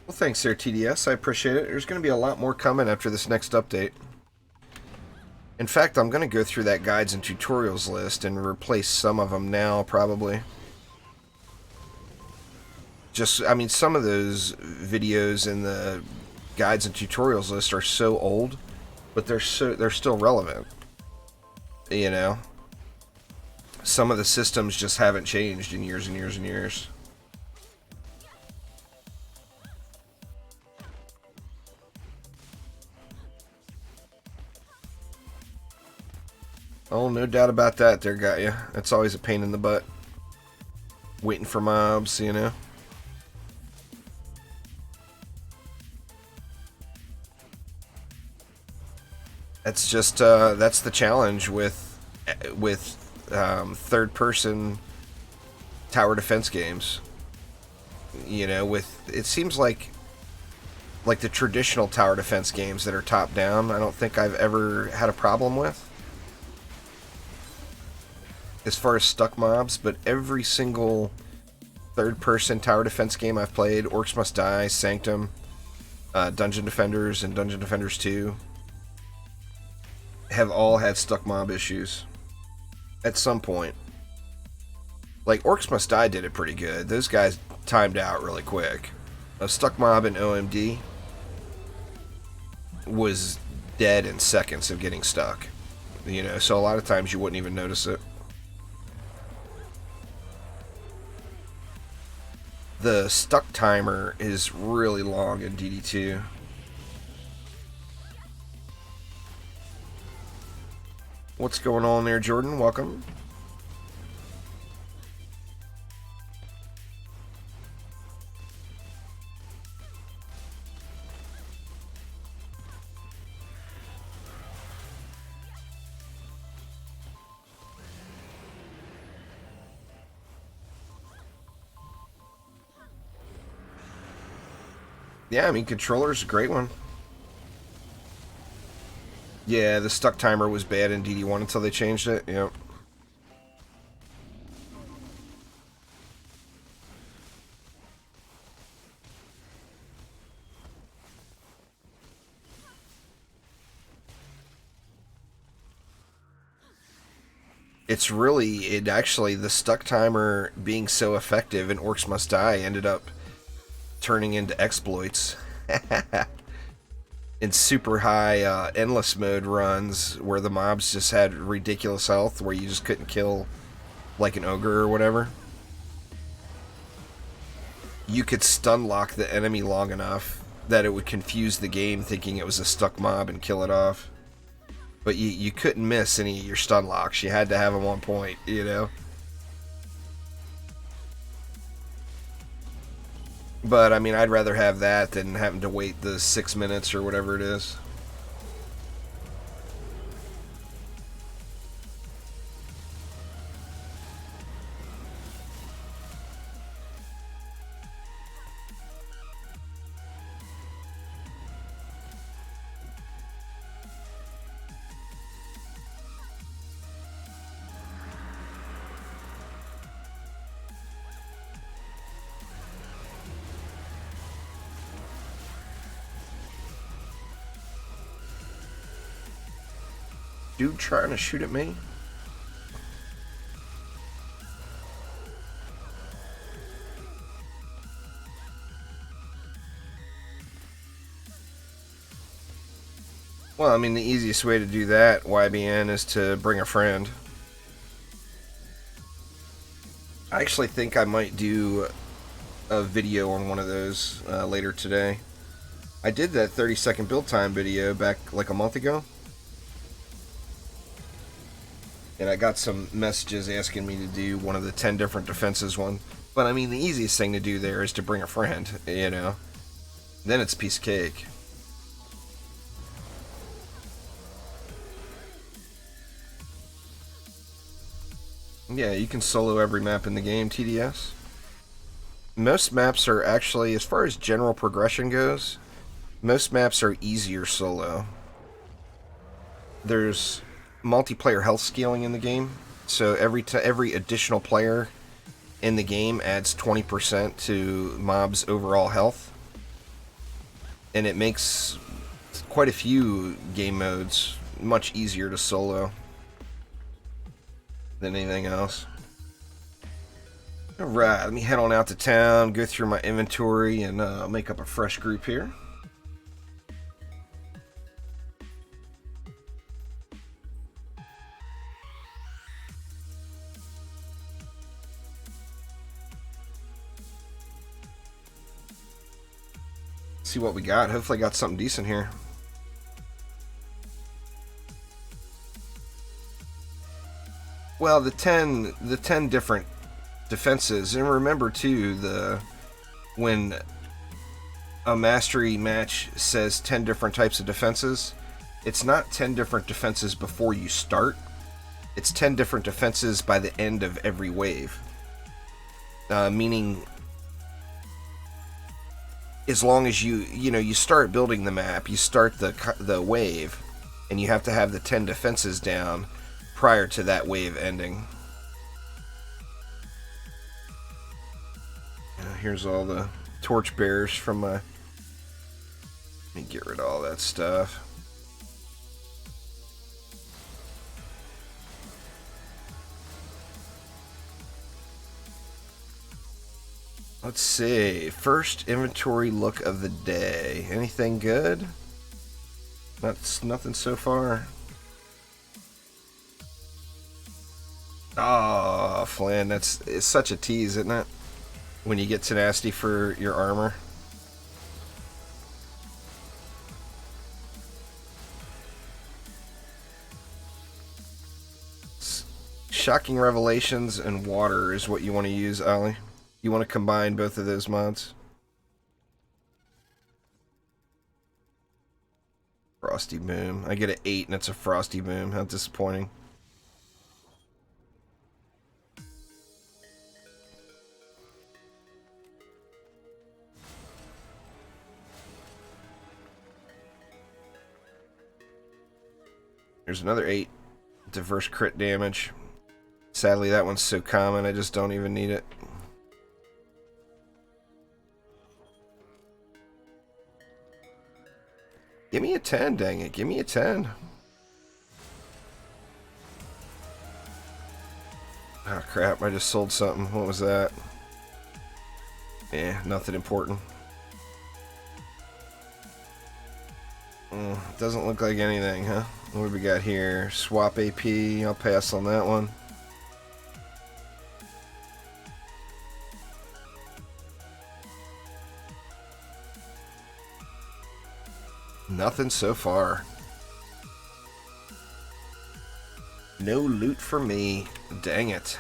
thanks there, TDS. I appreciate it. There's going to be a lot more coming after this next update. In fact, I'm going to go through that guides and tutorials list and replace some of them now, probably. I mean, some of those videos in the guides and tutorials list are so old, but they're still relevant. You know? Some of the systems just haven't changed in years and years and years. Oh, no doubt about that there, got you. That's always a pain in the butt. Waiting for mobs, you know? That's just, that's the challenge with third-person tower defense games. You know, it seems like the traditional tower defense games that are top-down, I don't think I've ever had a problem with. As far as stuck mobs, but every single third-person tower defense game I've played, Orcs Must Die, Sanctum, Dungeon Defenders, and Dungeon Defenders 2, have all had stuck mob issues at some point. Like, Orcs Must Die did it pretty good. Those guys timed out really quick. A stuck mob in OMD was dead in seconds of getting stuck. You know, so a lot of times you wouldn't even notice it. The stuck timer is really long in DD2. What's going on there, Jordan? Welcome. Yeah, I mean, controller's a great one. Yeah, the stuck timer was bad in DD1 until they changed it. Yep. It actually, the stuck timer being so effective in Orcs Must Die ended up turning into exploits. In super high endless mode runs where the mobs just had ridiculous health, where you just couldn't kill like an ogre or whatever. You could stun lock the enemy long enough that it would confuse the game thinking it was a stuck mob and kill it off. But you couldn't miss any of your stun locks. You had to have them on point, you know? But, I mean, I'd rather have that than having to wait the 6 minutes or whatever it is. Dude trying to shoot at me? Well, I mean, the easiest way to do that, YBN, is to bring a friend. I actually think I might do a video on one of those later today. I did that 30-second build time video back like a month ago. And I got some messages asking me to do one of the 10 different defenses one. But I mean, the easiest thing to do there is to bring a friend, you know. Then it's piece of cake. Yeah, you can solo every map in the game, TDS. Most maps are actually, as far as general progression goes, most maps are easier solo. There's multiplayer health scaling in the game, so every additional player in the game adds 20% to mobs' overall health, and it makes quite a few game modes much easier to solo than anything else. Alright, let me head on out to town, go through my inventory, and make up a fresh group here. See what we got. Hopefully I got something decent here. Well, the 10 different defenses, and remember too, when a mastery match says 10 different types of defenses, it's not 10 different defenses before you start. It's 10 different defenses by the end of every wave. Meaning, as long as you start building the map, you start the wave, and you have to have the 10 defenses down prior to that wave ending. Here's all the torch bearers from my... Let me get rid of all that stuff. Let's see. First inventory look of the day. Anything good? Nothing so far. Oh, Flynn, it's such a tease, isn't it? When you get tenacity for your armor. Shocking Revelations and Water is what you want to use, Ollie. You want to combine both of those mods. Frosty Boom. I get an 8 and it's a Frosty Boom. How disappointing. There's another 8. Diverse crit damage. Sadly, that one's so common, I just don't even need it. Give me a 10, dang it. Give me a 10. Oh, crap. I just sold something. What was that? Eh, nothing important. Doesn't look like anything, huh? What do we got here? Swap AP. I'll pass on that one. Nothing so far. No loot for me. Dang it.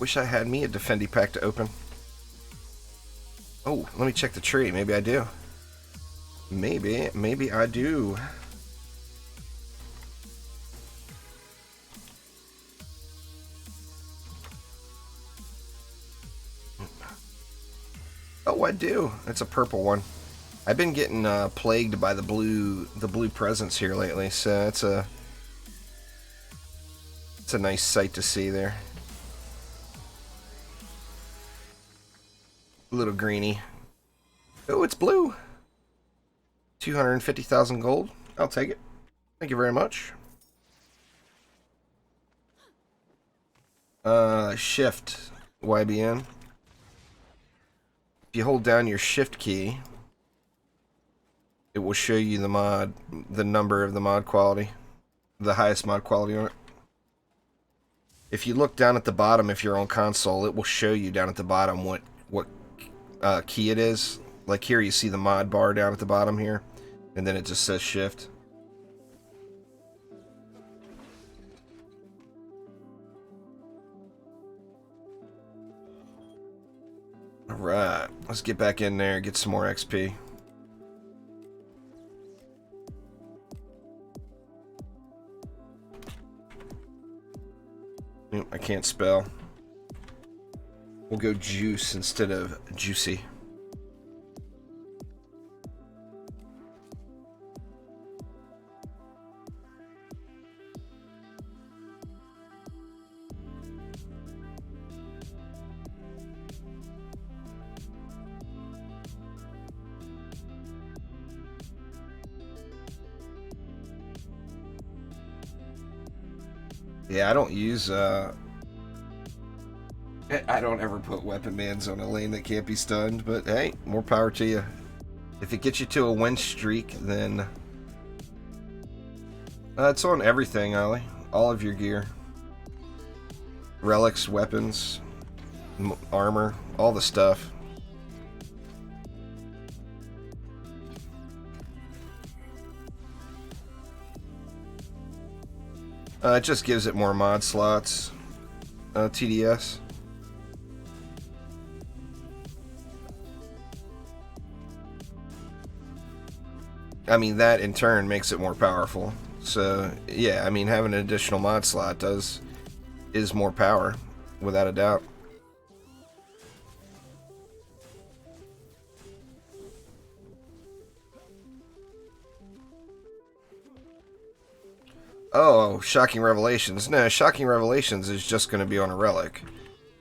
Wish I had me a Defendy pack to open. Oh, let me check the tree. Maybe I do. Maybe I do. Oh, I do. It's a purple one. I've been getting plagued by the blue presents here lately, so it's a nice sight to see there. Little greeny. Oh, it's blue. 250,000 gold. I'll take it. Thank you very much. Shift YBN. If you hold down your shift key, it will show you the number of the mod quality, the highest mod quality on it. If you look down at the bottom, if you're on console, it will show you down at the bottom what key it is. Like here, you see the mod bar down at the bottom here, and then it just says shift. Alright, let's get back in there, get some more XP. I can't spell. We'll go juice instead of juicy. Yeah, I don't use, I don't ever put weapon bans on a lane that can't be stunned, but hey, more power to you. If it gets you to a win streak, then it's on everything, Ollie. All of your gear. Relics, weapons, armor, all the stuff. It just gives it more mod slots. TDS. I mean, that in turn makes it more powerful. So, yeah, I mean, having an additional mod slot is more power, without a doubt. Oh, Shocking Revelations. No, Shocking Revelations is just going to be on a relic.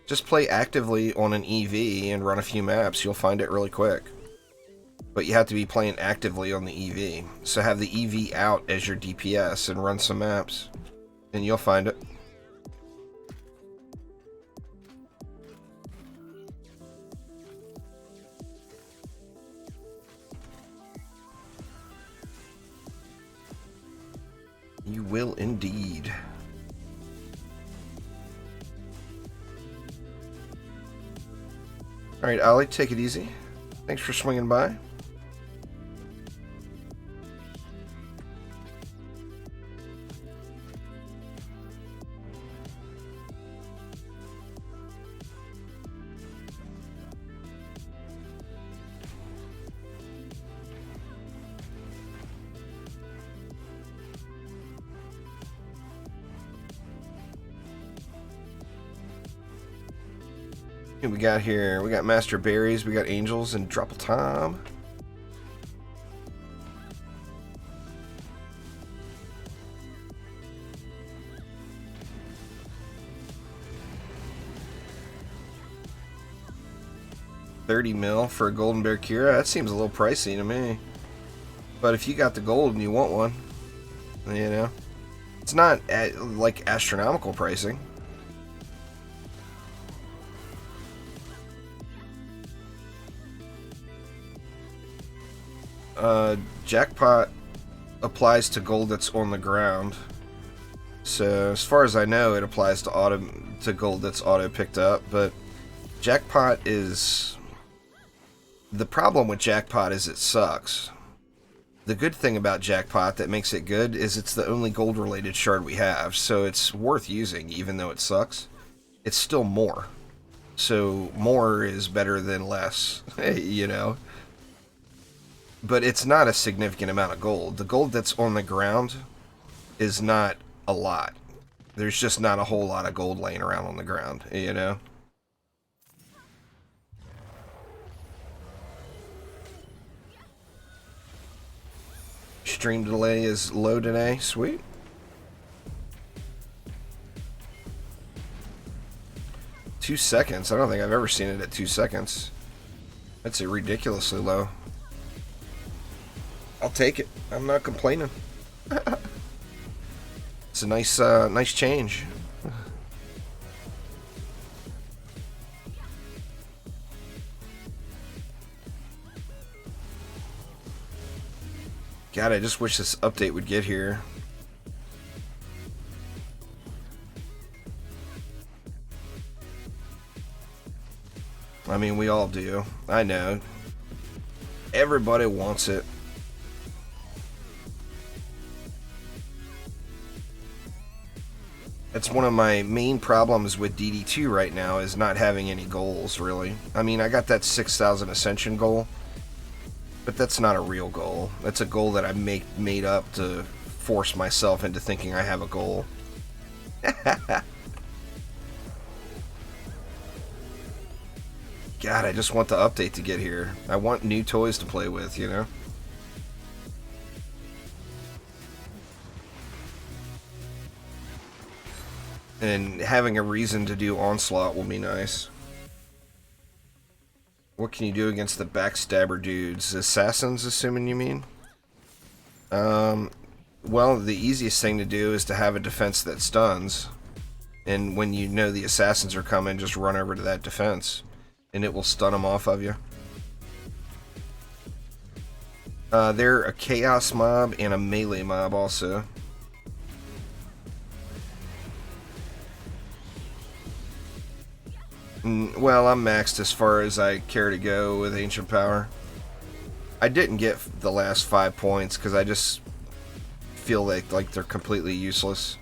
Just play actively on an EV and run a few maps. You'll find it really quick. But you have to be playing actively on the EV. So have the EV out as your DPS and run some maps. And you'll find it. You will indeed. Alright, Ollie, take it easy. Thanks for swinging by. What we got here? We got Master Berries, we got Angels, and Drupal Tom. $30 mil for a Golden Bear Kira? That seems a little pricey to me. But if you got the gold and you want one, you know, it's not like astronomical pricing. Jackpot applies to gold that's on the ground. So as far as I know, it applies to gold that's auto picked up. But Jackpot is... The problem with Jackpot is it sucks. The good thing about Jackpot that makes it good is it's the only gold related shard we have, so it's worth using even though it sucks. It's still more. So more is better than less, you know. But it's not a significant amount of gold. The gold that's on the ground is not a lot. There's just not a whole lot of gold laying around on the ground, you know. Stream delay is low today. Sweet. Two seconds. I don't think I've ever seen it at 2 seconds. That's a ridiculously low. I'll take it. I'm not complaining. It's a nice change. God, I just wish this update would get here. I mean, we all do. I know. Everybody wants it. That's one of my main problems with DD2 right now, is not having any goals, really. I mean, I got that 6,000 Ascension goal, but that's not a real goal. That's a goal that I made up to force myself into thinking I have a goal. God, I just want the update to get here. I want new toys to play with, you know? And having a reason to do Onslaught will be nice. What can you do against the backstabber dudes? Assassins, assuming you mean? Well, the easiest thing to do is to have a defense that stuns. And when you know the assassins are coming, just run over to that defense. And it will stun them off of you. They're a chaos mob and a melee mob also. Well, I'm maxed as far as I care to go with Ancient Power. I didn't get the last 5 points because I just feel like they're completely useless.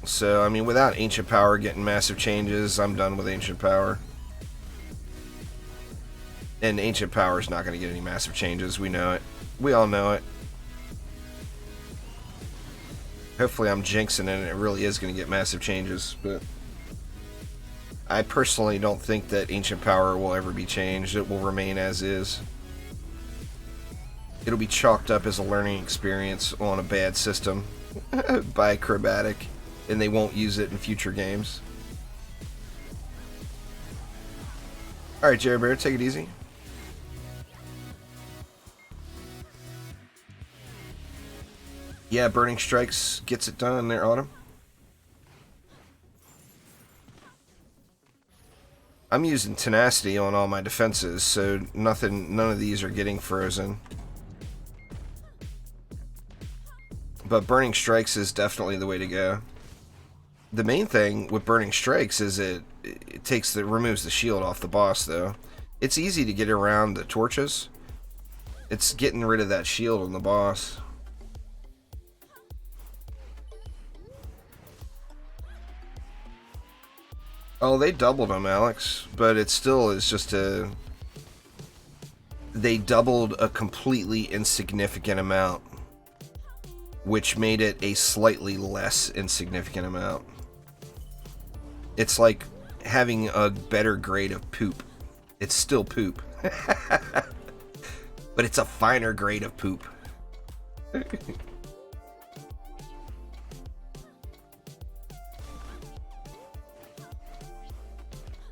So, I mean, without Ancient Power getting massive changes, I'm done with Ancient Power. And Ancient Power is not going to get any massive changes. We know it. We all know it. Hopefully I'm jinxing it and it really is going to get massive changes, but I personally don't think that Ancient Power will ever be changed. It will remain as is. It'll be chalked up as a learning experience on a bad system by Chromatic, and they won't use it in future games. Alright, Jerry Bear, take it easy. Yeah, Burning Strikes gets it done there, Autumn. I'm using Tenacity on all my defenses, so none of these are getting frozen. But Burning Strikes is definitely the way to go. The main thing with Burning Strikes is it removes the shield off the boss, though. It's easy to get around the torches. It's getting rid of that shield on the boss. Oh, they doubled them, Alex, but it still is just a... They doubled a completely insignificant amount. which made it a slightly less insignificant amount. It's like having a better grade of poop. It's still poop. But it's a finer grade of poop.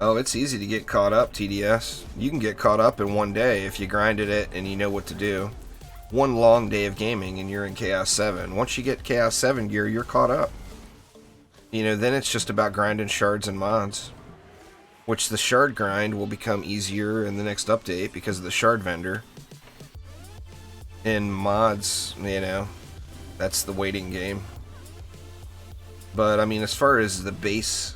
Oh, it's easy to get caught up, TDS. You can get caught up in one day if you grinded it and you know what to do. One long day of gaming and you're in Chaos 7. Once you get Chaos 7 gear, you're caught up. You know, then it's just about grinding shards and mods. Which the shard grind will become easier in the next update because of the shard vendor. And mods, you know, that's the waiting game. But, I mean, as far as the base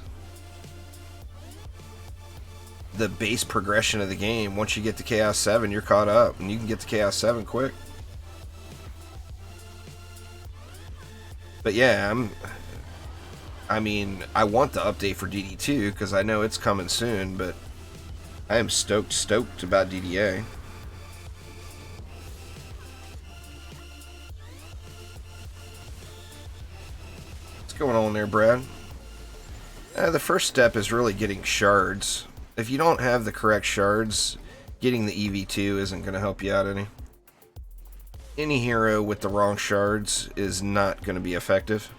progression of the game, once you get to Chaos 7, you're caught up. And you can get to Chaos 7 quick. But yeah, I mean, I want the update for DD2 because I know it's coming soon, but I am stoked about DDA. What's going on there, Brad? The first step is really getting shards. If you don't have the correct shards, getting the EV2 isn't going to help you out any. Any hero with the wrong shards is not going to be effective.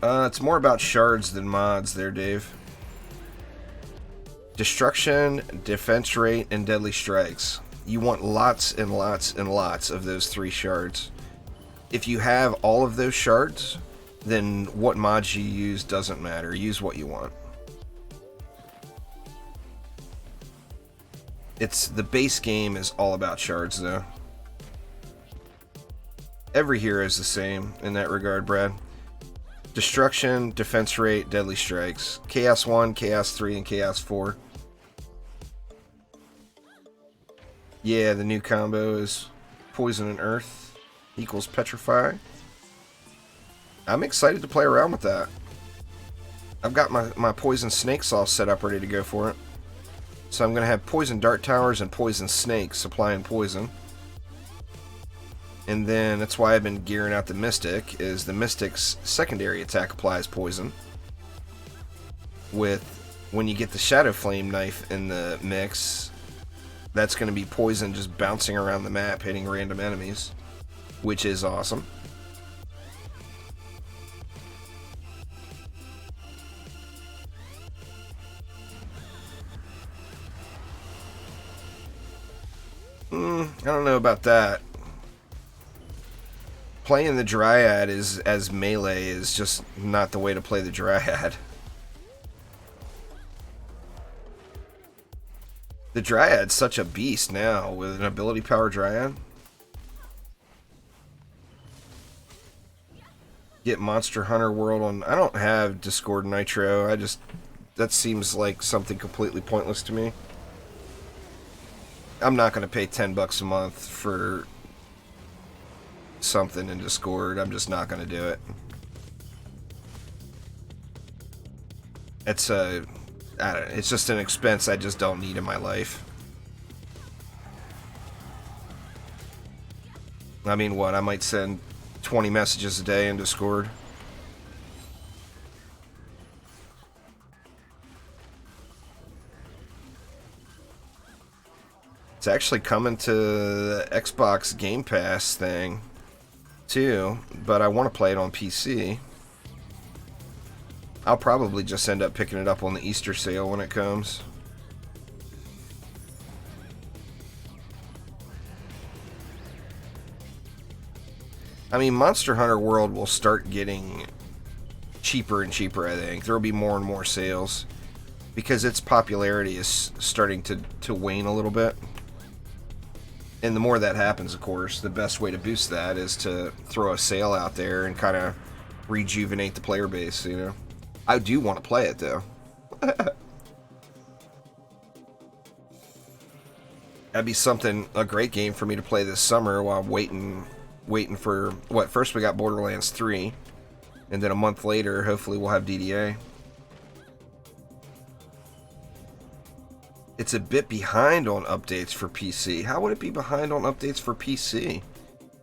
It's more about shards than mods there, Dave. Destruction, defense rate, and deadly strikes. You want lots and lots and lots of those 3 shards. If you have all of those shards, then what mods you use doesn't matter. Use what you want. The base game is all about shards, though. Every hero is the same in that regard, Brad. Destruction, defense rate, deadly strikes. Chaos 1, Chaos 3, and Chaos 4. Yeah, the new combo is Poison and Earth equals Petrify. I'm excited to play around with that. I've got my Poison Snakes all set up ready to go for it. So I'm going to have Poison Dart Towers and Poison Snakes supplying poison. And then that's why I've been gearing out the Mystic, is the Mystic's secondary attack applies poison. With, when you get the Shadow Flame Knife in the mix, that's going to be poison just bouncing around the map, hitting random enemies, which is awesome. I don't know about that. Playing the Dryad as melee is just not the way to play the Dryad. The Dryad's such a beast now with an ability power Dryad. Get Monster Hunter World on. I don't have Discord Nitro. That seems like something completely pointless to me. I'm not going to pay $10 a month for something in Discord. I'm just not going to do it. It's it's just an expense I just don't need in my life. I mean, what? I might send 20 messages a day in Discord. It's actually coming to the Xbox Game Pass thing, too, but I want to play it on PC. I'll probably just end up picking it up on the Easter sale when it comes. I mean, Monster Hunter World will start getting cheaper and cheaper, I think. There will be more and more sales because its popularity is starting to wane a little bit. And the more that happens, of course, the best way to boost that is to throw a sale out there and kind of rejuvenate the player base, you know. I do want to play it, though. That'd be a great game for me to play this summer while I'm waiting for, what, first we got Borderlands 3, and then a month later, hopefully we'll have DDA. It's a bit behind on updates for PC. How would it be behind on updates for PC?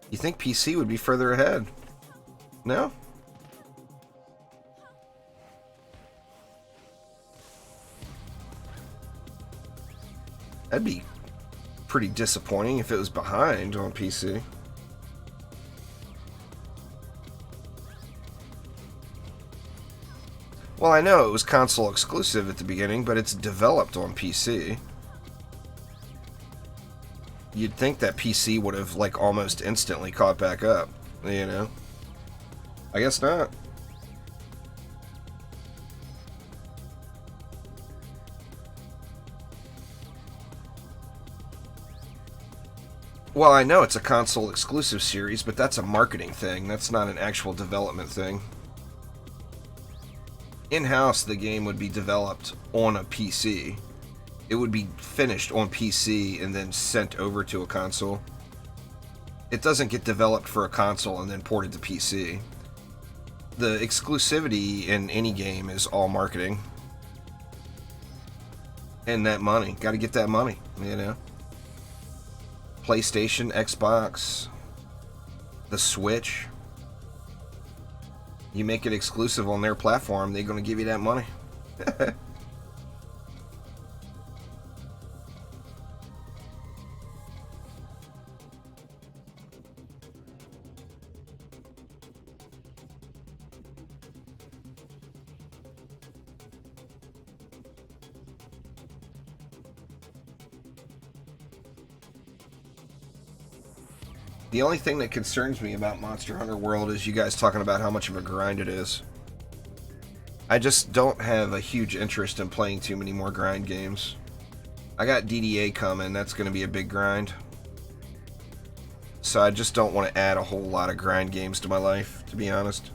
You think PC would be further ahead? No? That'd be pretty disappointing if it was behind on PC. Well, I know it was console exclusive at the beginning, but it's developed on PC. You'd think that PC would have, like, almost instantly caught back up, you know? I guess not. Well, I know it's a console exclusive series, but that's a marketing thing. That's not an actual development thing. In-house, the game would be developed on a PC. It would be finished on PC and then sent over to a console. It doesn't get developed for a console and then ported to PC. The exclusivity in any game is all marketing. And that money. Gotta get that money, you know? PlayStation, Xbox, the Switch. You make it exclusive on their platform, they're going to give you that money. The only thing that concerns me about Monster Hunter World is you guys talking about how much of a grind it is. I just don't have a huge interest in playing too many more grind games. I got DD2 coming, that's going to be a big grind. So I just don't want to add a whole lot of grind games to my life, to be honest.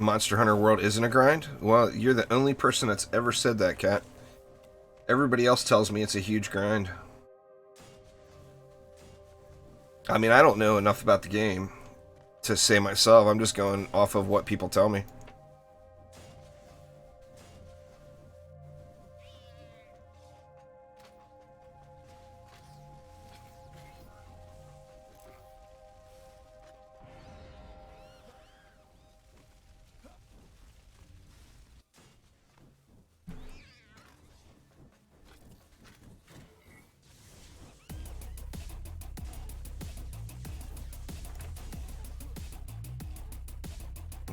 Monster Hunter World isn't a grind? Well, you're the only person that's ever said that, Kat. Everybody else tells me it's a huge grind. I mean, I don't know enough about the game to say myself. I'm just going off of what people tell me.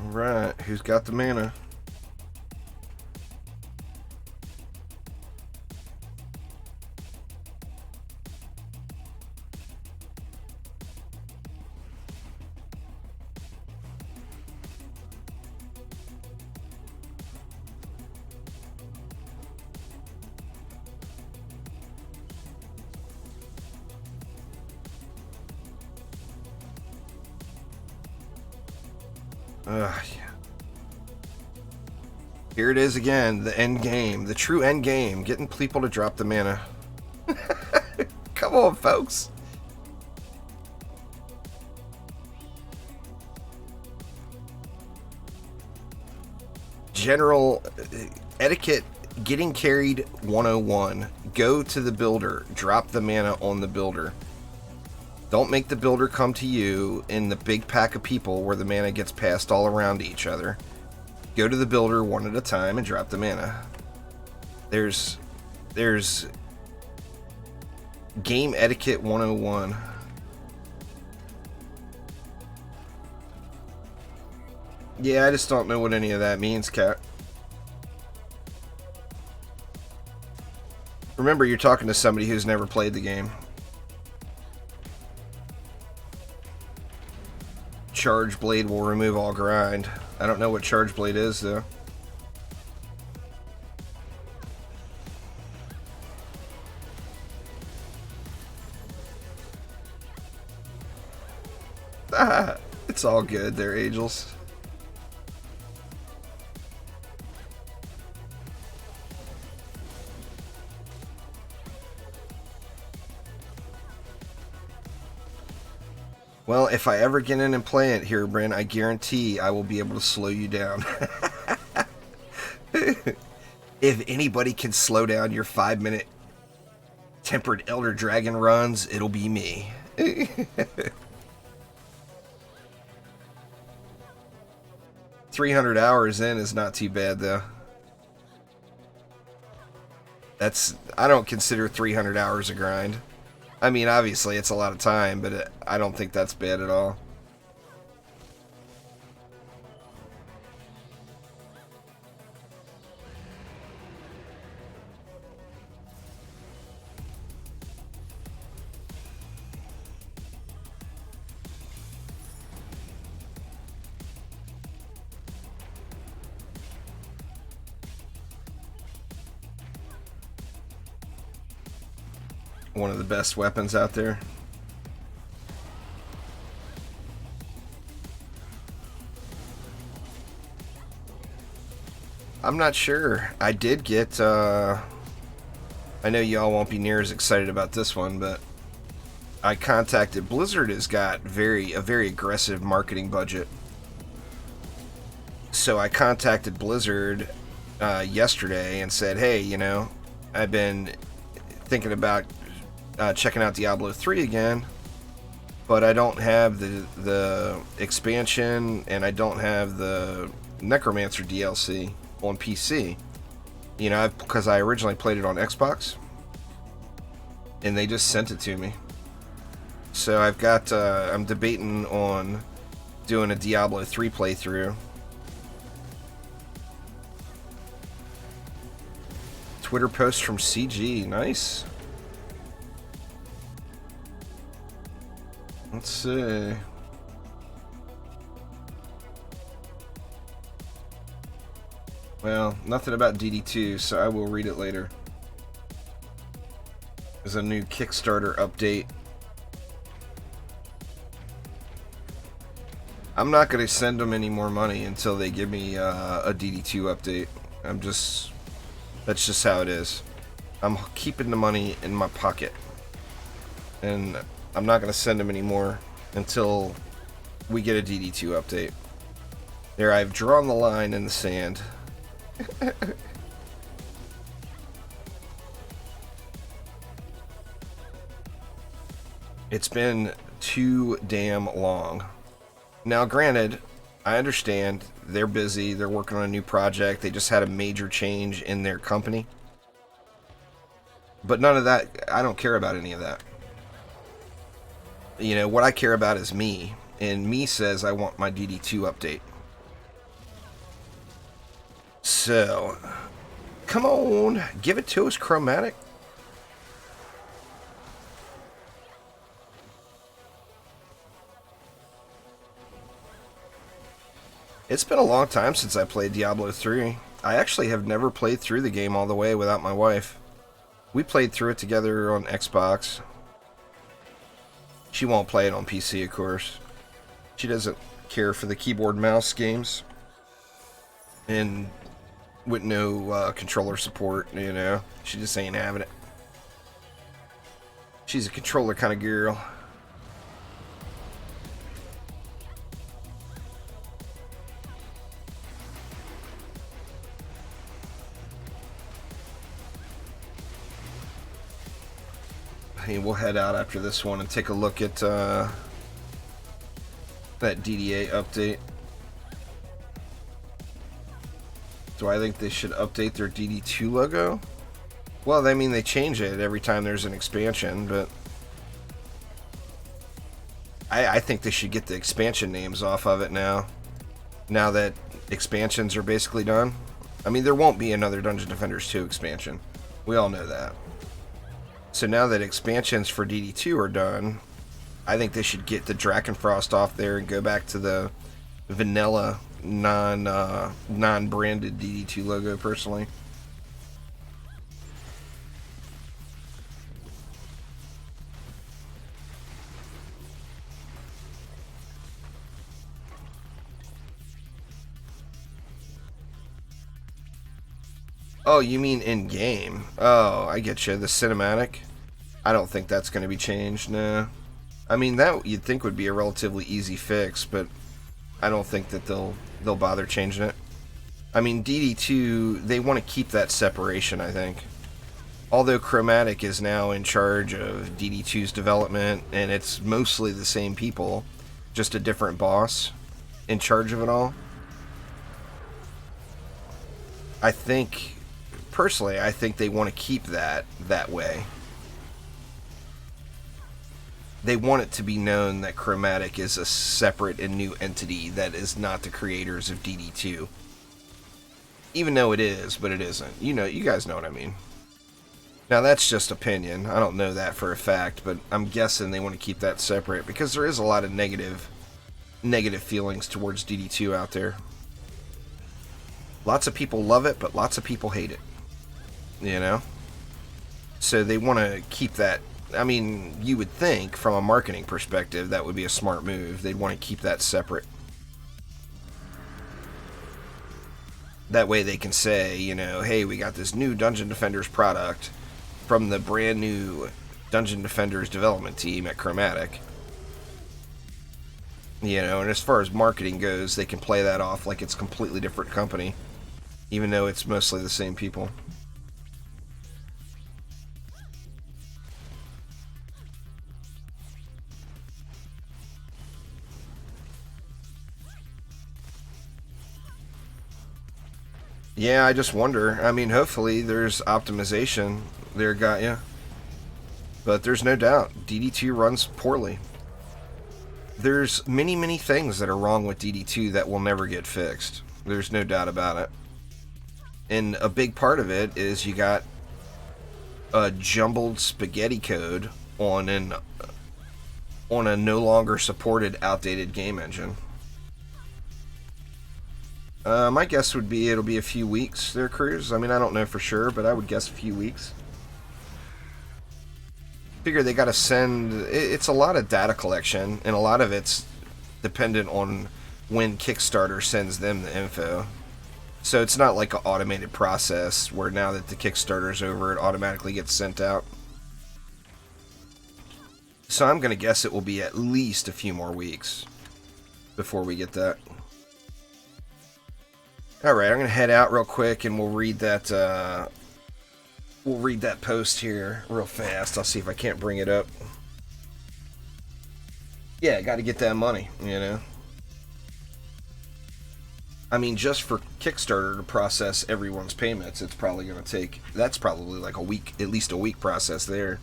Right, who's got the mana? Yeah. Here it is again, the end game, the true end game, getting people to drop the mana. Come on, folks. General etiquette, getting carried 101. Go to the builder, drop the mana on the builder. Don't make the builder come to you in the big pack of people where the mana gets passed all around to each other. Go to the builder one at a time and drop the mana. There's game etiquette 101. Yeah, I just don't know what any of that means, Kat. Remember, you're talking to somebody who's never played the game. Charge Blade will remove all grind. I don't know what Charge Blade is, though. Ah, it's all good there, Angels. Well, if I ever get in and play it here, Bryn, I guarantee I will be able to slow you down. If anybody can slow down your 5-minute tempered Elder Dragon runs, it'll be me. 300 hours in is not too bad, though. I don't consider 300 hours a grind. I mean, obviously, it's a lot of time, but I don't think that's bad at all. One of the best weapons out there. I'm not sure. I did get, I know y'all won't be near as excited about this one, but I contacted Blizzard. Has got a very aggressive marketing budget. So I contacted Blizzard yesterday and said, hey, you know, I've been thinking about checking out Diablo 3 again, but I don't have the expansion and I don't have the Necromancer DLC on PC. You know, because I originally played it on Xbox, and they just sent it to me. So I've got, I'm debating on doing a Diablo 3 playthrough. Twitter post from CG, nice. Let's see. Well, nothing about DD2, so I will read it later. There's a new Kickstarter update. I'm not going to send them any more money until they give me a DD2 update. That's just how it is. I'm keeping the money in my pocket. And I'm not going to send them anymore until we get a DD2 update. There, I've drawn the line in the sand. It's been too damn long. Now, granted, I understand they're busy, they're working on a new project, they just had a major change in their company. But none of that, I don't care about any of that. You know, what I care about is me, and me says I want my DD2 update. So, come on, give it to us, Chromatic. It's been a long time since I played Diablo 3. I actually have never played through the game all the way without my wife. We played through it together on Xbox. She won't play it on PC, of course. She doesn't care for the keyboard mouse games. And with no controller support, you know. She just ain't having it. She's a controller kind of girl. Hey, we'll head out after this one and take a look at that DDA update. Do I think they should update their DD2 logo? Well, I mean, they change it every time there's an expansion, but I think they should get the expansion names off of it now. Now that expansions are basically done. I mean, there won't be another Dungeon Defenders 2 expansion. We all know that. So now that expansions for DD2 are done, I think they should get the Drakenfrost off there and go back to the vanilla, non-branded DD2 logo, personally. Oh, you mean in-game? Oh, I get you. The cinematic? I don't think that's going to be changed, no. I mean, that you'd think would be a relatively easy fix, but I don't think that they'll bother changing it. I mean, DD2, they want to keep that separation, I think. Although Chromatic is now in charge of DD2's development, and it's mostly the same people, just a different boss in charge of it all. I think, personally, I think they want to keep that way. They want it to be known that Chromatic is a separate and new entity that is not the creators of DD2. Even though it is, but it isn't. You know, you guys know what I mean. Now, that's just opinion. I don't know that for a fact, but I'm guessing they want to keep that separate because there is a lot of negative feelings towards DD2 out there. Lots of people love it, but lots of people hate it. You know? So they want to keep that. I mean, you would think, from a marketing perspective, that would be a smart move. They'd want to keep that separate. That way they can say, you know, hey, we got this new Dungeon Defenders product from the brand new Dungeon Defenders development team at Chromatic. You know, and as far as marketing goes, they can play that off like it's a completely different company, even though it's mostly the same people. Yeah, I just wonder. I mean, hopefully there's optimization there, got ya. But there's no doubt, DD2 runs poorly. There's many things that are wrong with DD2 that will never get fixed. There's no doubt about it. And a big part of it is you got a jumbled spaghetti code on a no longer supported outdated game engine. My guess would be it'll be a few weeks there, Cruz. I mean, I don't know for sure, but I would guess a few weeks. Figure they gotta send. It's a lot of data collection, and a lot of it's dependent on when Kickstarter sends them the info. So it's not like an automated process where now that the Kickstarter's over, it automatically gets sent out. So I'm gonna guess it will be at least a few more weeks before we get that. Alright, I'm going to head out real quick and we'll read that post here real fast. I'll see if I can't bring it up. Yeah, got to get that money, you know. I mean, just for Kickstarter to process everyone's payments, it's probably going to take, that's probably like a week, at least a week process there.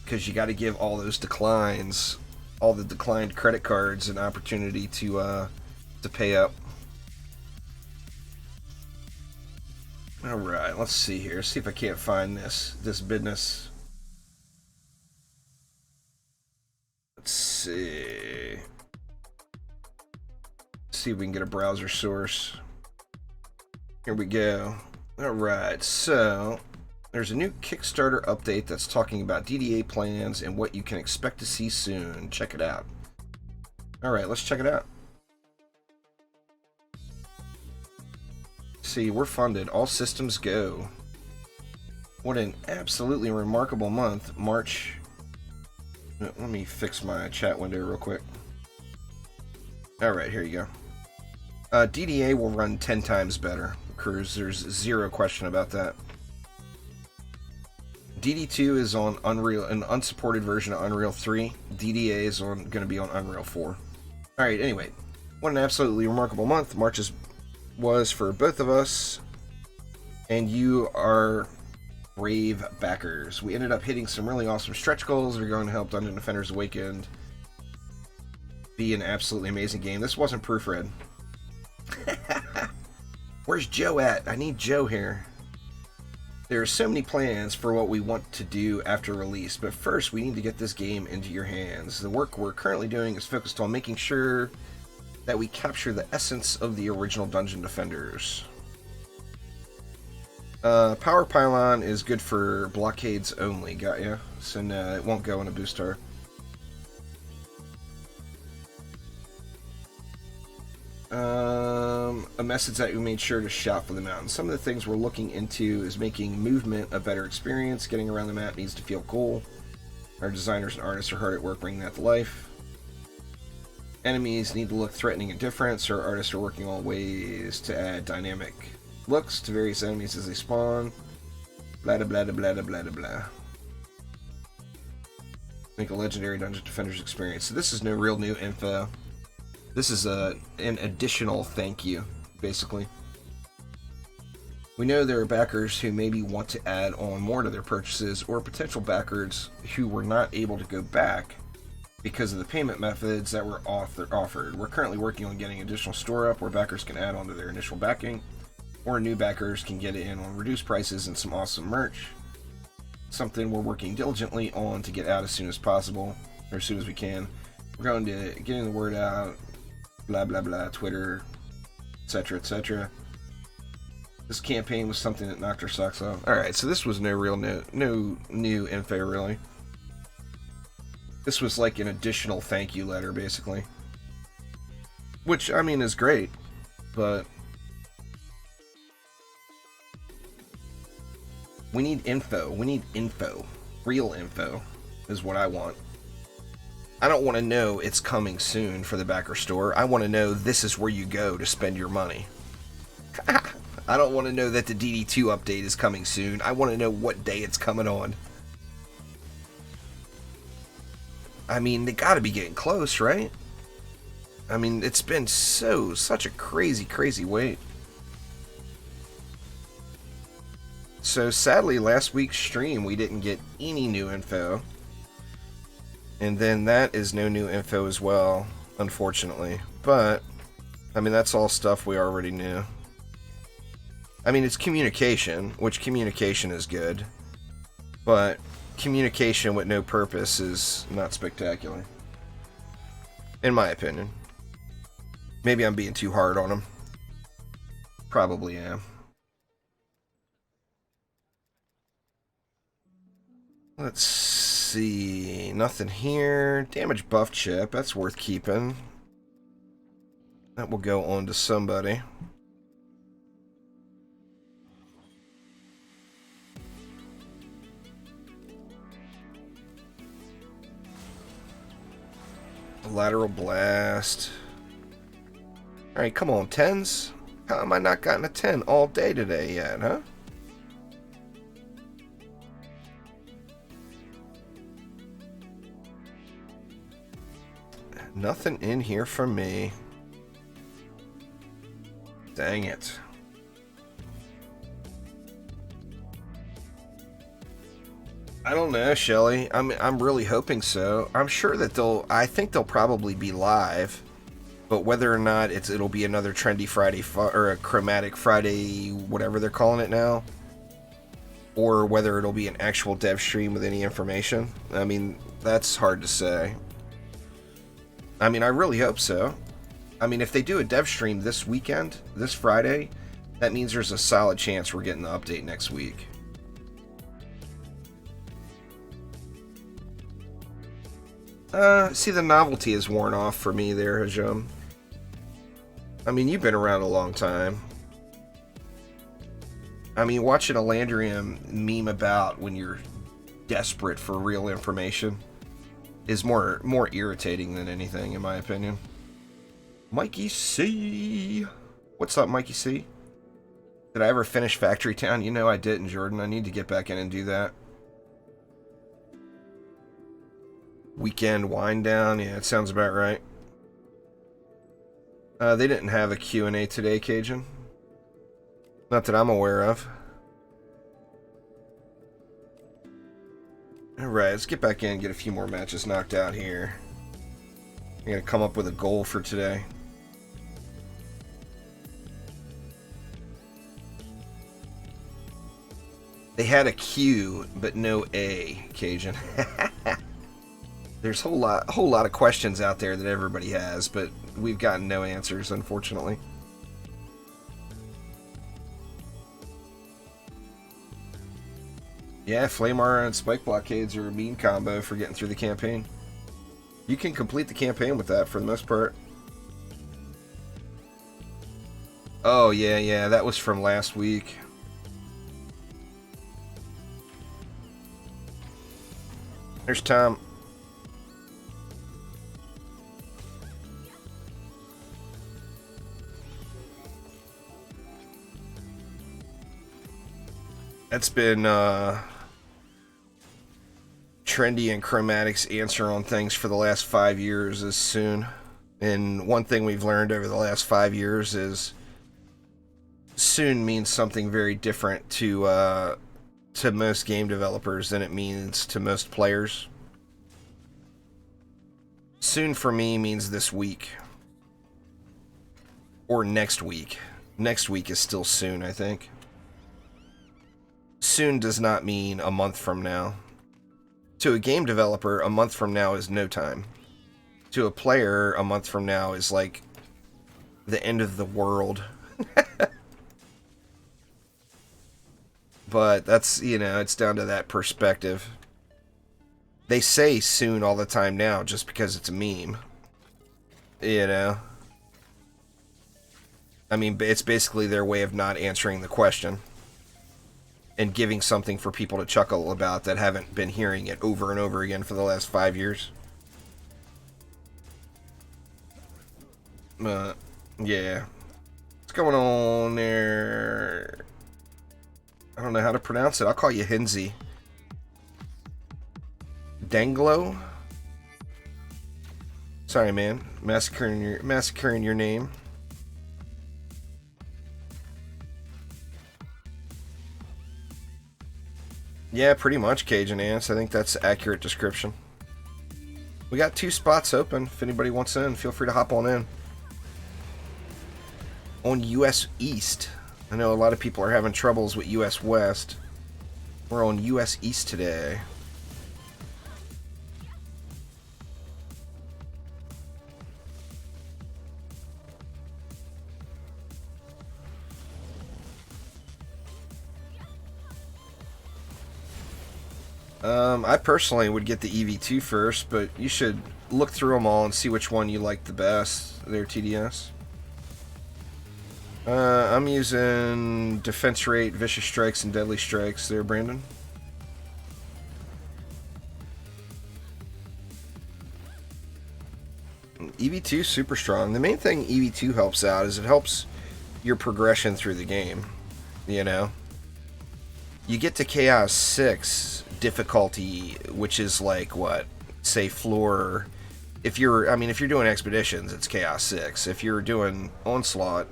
Because you got to give all those declines, all the declined credit cards, an opportunity to pay up. All right, let's see here. See if I can't find this business. Let's see. See if we can get a browser source. Here we go. All right, so there's a new Kickstarter update that's talking about DDA plans and what you can expect to see soon. Check it out. All right, let's check it out. See, we're funded. All systems go. What an absolutely remarkable month. March. Let me fix my chat window real quick. All right, here you go. DDA will run 10 times better, Cruz. There's zero question about that. DD2 is on Unreal, an unsupported version of Unreal 3. DDA is going to be on Unreal 4. All right, anyway, what an absolutely remarkable month March was for both of us, and you are brave backers. We ended up hitting some really awesome stretch goals. We're going to help Dungeon Defenders Awakened be an absolutely amazing game. This wasn't proofread. Where's Joe at? I need Joe here. There are so many plans for what we want to do after release, but first we need to get this game into your hands. The work we're currently doing is focused on making sure that we capture the essence of the original Dungeon Defenders. Power Pylon is good for blockades only, got ya? So no, it won't go in a booster. a message that we made sure to shout for the mountain. Some of the things we're looking into is making movement a better experience. Getting around the map needs to feel cool. Our designers and artists are hard at work bringing that to life. Enemies need to look threatening and different, so our artists are working on ways to add dynamic looks to various enemies as they spawn. Blah blah blah blah blah blah blah. Make a legendary Dungeon Defenders experience. So this is no real new info. This is an additional thank you, basically. We know there are backers who maybe want to add on more to their purchases, or potential backers who were not able to go back because of the payment methods that were offered. We're currently working on getting additional store up where backers can add on to their initial backing, or new backers can get it in on reduced prices and some awesome merch. Something we're working diligently on to get out as soon as possible, or as soon as we can. We're going to getting the word out, blah blah blah, Twitter, etc. etc. This campaign was something that knocked our socks off. Alright, so this was no new info really. This was like an additional thank you letter, basically. Which, I mean, is great, but we need info. We need info. Real info is what I want. I don't want to know it's coming soon for the backer store. I want to know this is where you go to spend your money. I don't want to know that the DD2 update is coming soon. I want to know what day it's coming on. I mean, they gotta be getting close, right? I mean, it's been such a crazy wait. So sadly, last week's stream, we didn't get any new info. And then that is no new info as well, unfortunately. But, I mean, that's all stuff we already knew. I mean, it's communication, which communication is good. But communication with no purpose is not spectacular. In my opinion. Maybe I'm being too hard on them. Probably am. Let's see. Nothing here. Damage buff chip. That's worth keeping. That will go on to somebody. Lateral blast. Alright, come on, 10s. How am I not gotten a 10 all day today yet, huh? Nothing in here for me. Dang it. I don't know, Shelly. I'm really hoping so. I'm sure that I think they'll probably be live, but whether or not it'll be another Trendy Friday or a Chromatic Friday, whatever they're calling it now, or whether it'll be an actual dev stream with any information, I mean, that's hard to say. I mean, I really hope so. I mean, if they do a dev stream this weekend, this Friday, that means there's a solid chance we're getting the update next week. See, the novelty is worn off for me there, Hajum. I mean, you've been around a long time. I mean, watching a Landrium meme about when you're desperate for real information is more irritating than anything, in my opinion. Mikey C. What's up, Mikey C? Did I ever finish Factory Town? You know I didn't, Jordan. I need to get back in and do that. Weekend wind down. Yeah, it sounds about right. They didn't have a Q&A today, Cajun. Not that I'm aware of. Alright, let's get back in and get a few more matches knocked out here. I'm going to come up with a goal for today. They had a Q, but no A, Cajun. There's a whole lot of questions out there that everybody has, but we've gotten no answers, unfortunately. Yeah, Flame Aura and Spike Blockades are a mean combo for getting through the campaign. You can complete the campaign with that for the most part. Oh, yeah, yeah, that was from last week. There's Tom. That's been Trendy and Chromatic's answer on things for the last 5 years is soon. And one thing we've learned over the last 5 years is soon means something very different to most game developers than it means to most players. Soon for me means this week. Or next week. Next week is still soon, I think. Soon does not mean a month from now. To a game developer, a month from now is no time. To a player, a month from now is like the end of the world. But that's, you know, it's down to that perspective. They say soon all the time now just because it's a meme. You know? I mean, it's basically their way of not answering the question. And giving something for people to chuckle about that haven't been hearing it over and over again for the last 5 years. Yeah. What's going on there? I don't know how to pronounce it. I'll call you Hinzi. Danglo? Sorry, man. Massacring your name. Yeah, pretty much, Cajun Ants. I think that's an accurate description. We got 2 spots open. If anybody wants in, feel free to hop on in. On US East. I know a lot of people are having troubles with US West. We're on US East today. I personally would get the EV2 first, but you should look through them all and see which one you like the best. There, TDS. I'm using Defense Rate, Vicious Strikes, and Deadly Strikes there, Brandon. EV2 is super strong. The main thing EV2 helps out is it helps your progression through the game. You know? You get to Chaos 6 difficulty, which is like, what? Say floor... If you're doing Expeditions, it's Chaos 6. If you're doing Onslaught,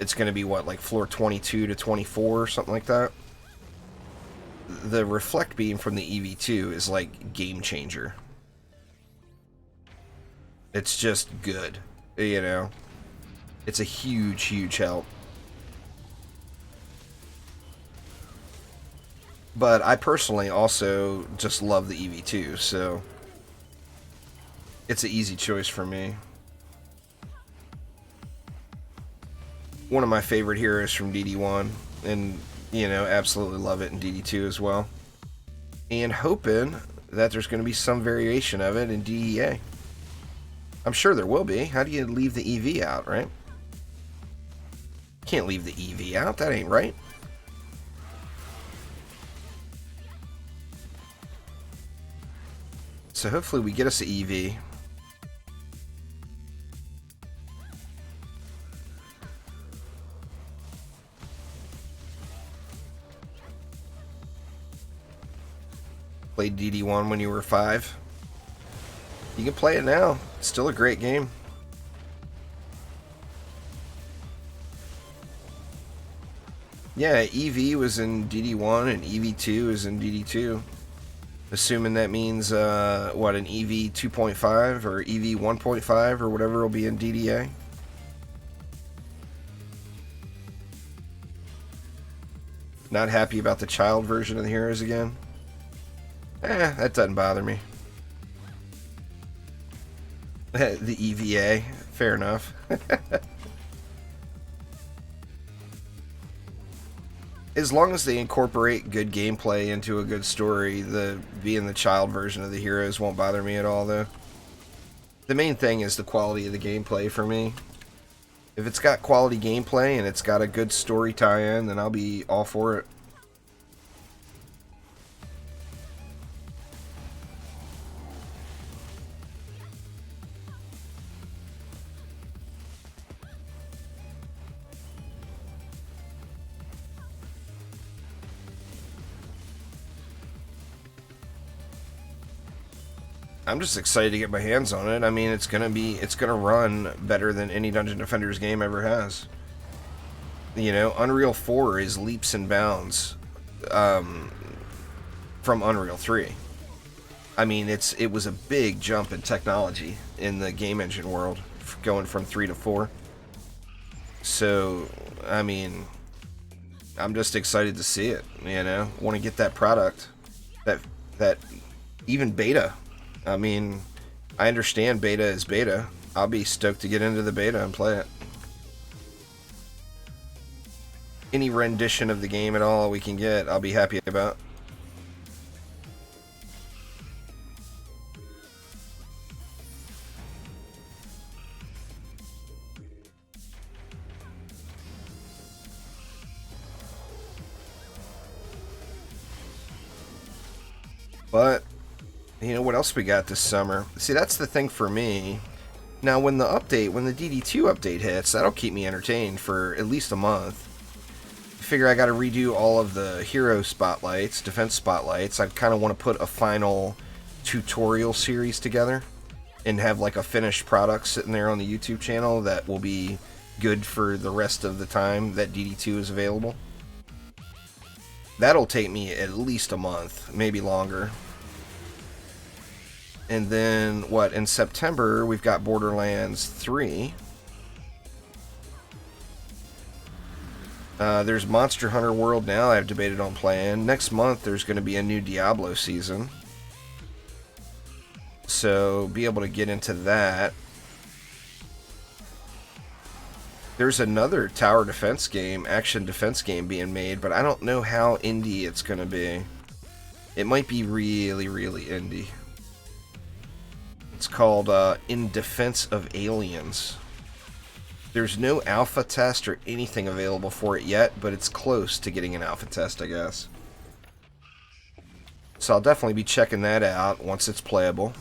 it's going to be, what, like floor 22 to 24 or something like that? The Reflect Beam from the EV2 is like game changer. It's just good, you know? It's a huge, huge help. But I personally also just love the EV2, so it's an easy choice for me. One of my favorite heroes from DD1, and, you know, absolutely love it in DD2 as well. And hoping that there's going to be some variation of it in DEA. I'm sure there will be. How do you leave the EV out, right? Can't leave the EV out, that ain't right. So hopefully we get us an EV. Played DD1 when you were 5. You can play it now. It's still a great game. Yeah, EV was in DD1 and EV2 is in DD2. Assuming that means, what, an EV 2.5 or EV 1.5 or whatever will be in DDA. Not happy about the child version of the heroes again? That doesn't bother me. The EVA, fair enough. As long as they incorporate good gameplay into a good story, being the child version of the heroes won't bother me at all, though. The main thing is the quality of the gameplay for me. If it's got quality gameplay and it's got a good story tie-in, then I'll be all for it. I'm just excited to get my hands on it. I mean, it's gonna run better than any Dungeon Defenders game ever has. You know, Unreal 4 is leaps and bounds from Unreal 3. I mean, it was a big jump in technology in the game engine world, going from 3 to 4. So, I mean, I'm just excited to see it. You know, want to get that product, that even beta. I mean, I understand beta is beta. I'll be stoked to get into the beta and play it. Any rendition of the game at all we can get, I'll be happy about. But, you know, what else we got this summer? See, that's the thing for me. Now, when the DD2 update hits, that'll keep me entertained for at least a month. I figure I got to redo all of the hero spotlights, defense spotlights. I kind of want to put a final tutorial series together and have like a finished product sitting there on the YouTube channel that will be good for the rest of the time that DD2 is available. That'll take me at least a month, maybe longer. And then, in September, we've got Borderlands 3. There's Monster Hunter World now I've debated on playing. Next month, there's going to be a new Diablo season. So, be able to get into that. There's another tower defense game, action defense game being made, but I don't know how indie it's going to be. It might be really, really indie. It's called In Defense of Aliens. There's no alpha test or anything available for it yet, but it's close to getting an alpha test, I guess. So I'll definitely be checking that out once it's playable.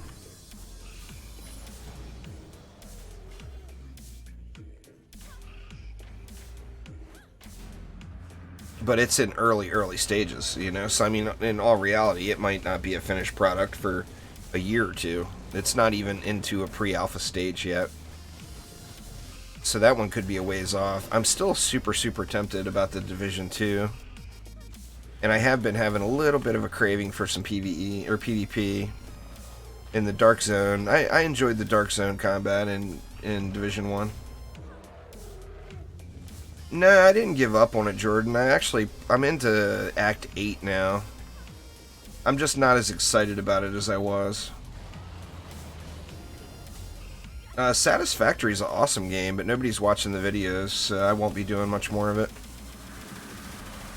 But it's in early stages, you know? So, I mean, in all reality, it might not be a finished product for a year or two. It's not even into a pre-alpha stage yet. So that one could be a ways off. I'm still super tempted about the Division 2. And I have been having a little bit of a craving for some PvE or PvP in the Dark Zone. I enjoyed the Dark Zone combat in Division 1. No, I didn't give up on it, Jordan. I'm into Act 8 now. I'm just not as excited about it as I was. Satisfactory is an awesome game, but nobody's watching the videos, so I won't be doing much more of it.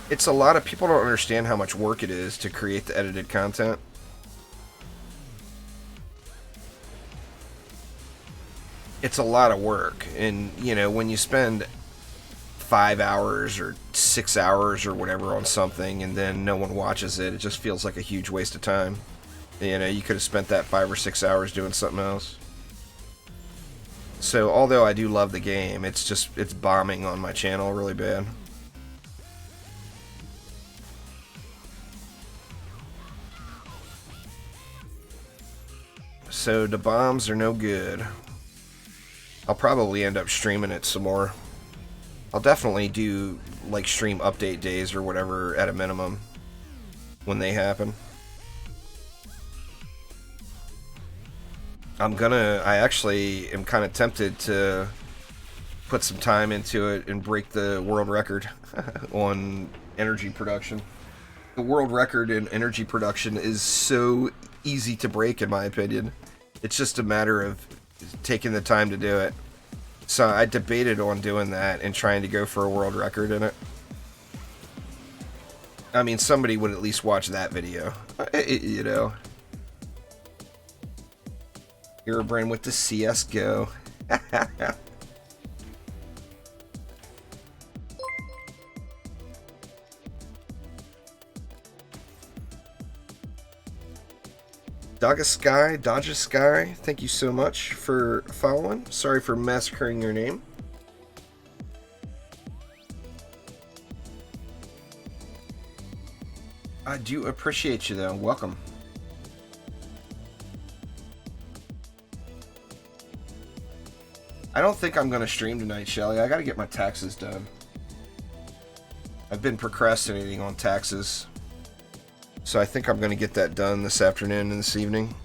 It's a lot of people don't understand how much work it is to create the edited content. It's a lot of work, and you know, when you spend 5 hours or 6 hours or whatever on something and then no one watches it, it just feels like a huge waste of time. You know, you could have spent that 5 or 6 hours doing something else. So, although I do love the game, it's bombing on my channel really bad. So, the bombs are no good. I'll probably end up streaming it some more. I'll definitely do, like, stream update days or whatever at a minimum when they happen. I actually am kind of tempted to put some time into it and break the world record on energy production. The world record in energy production is so easy to break, in my opinion. It's just a matter of taking the time to do it. So I debated on doing that and trying to go for a world record in it. I mean, somebody would at least watch that video, you know. Herobrine with the CSGO. Dodge Sky, thank you so much for following. Sorry for massacring your name. I do appreciate you, though. Welcome. I don't think I'm going to stream tonight, Shelly. I got to get my taxes done. I've been procrastinating on taxes. So I think I'm going to get that done this afternoon and this evening.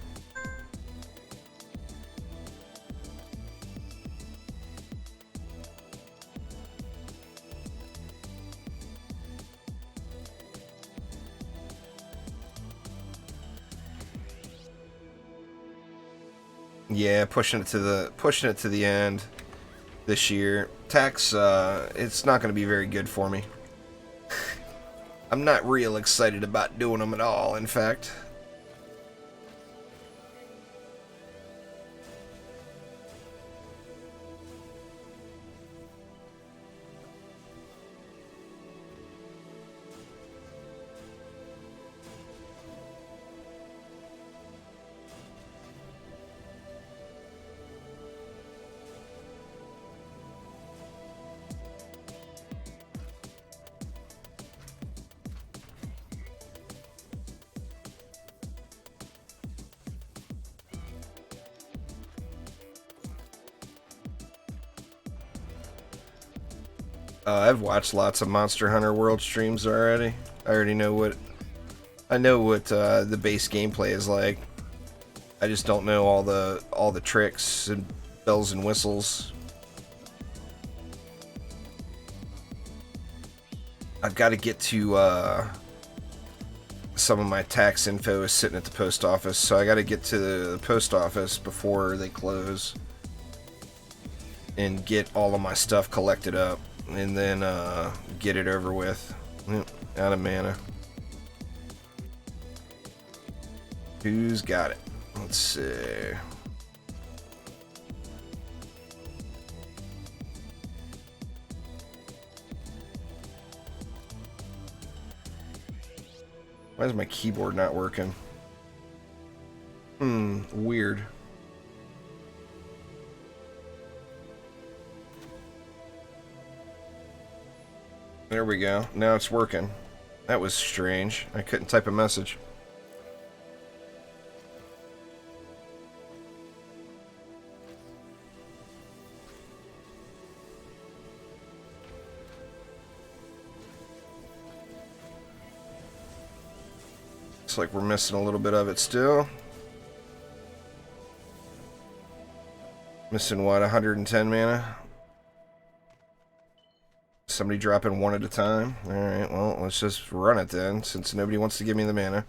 Yeah, pushing it to the end this year. Tax, it's not going to be very good for me. I'm not real excited about doing them at all, in fact. I've watched lots of Monster Hunter World streams already. I already know what the base gameplay is like. I just don't know all the tricks and bells and whistles. I've got to get to some of my tax info is sitting at the post office, so I got to get to the post office before they close and get all of my stuff collected up. And then get it over with. Out of mana. Who's got it? Let's see. Why is my keyboard not working? Weird. There we go. Now it's working. That was strange. I couldn't type a message. Looks like we're missing a little bit of it still. Missing what, 110 mana? Somebody dropping one at a time. Alright, well, let's just run it then, since nobody wants to give me the mana.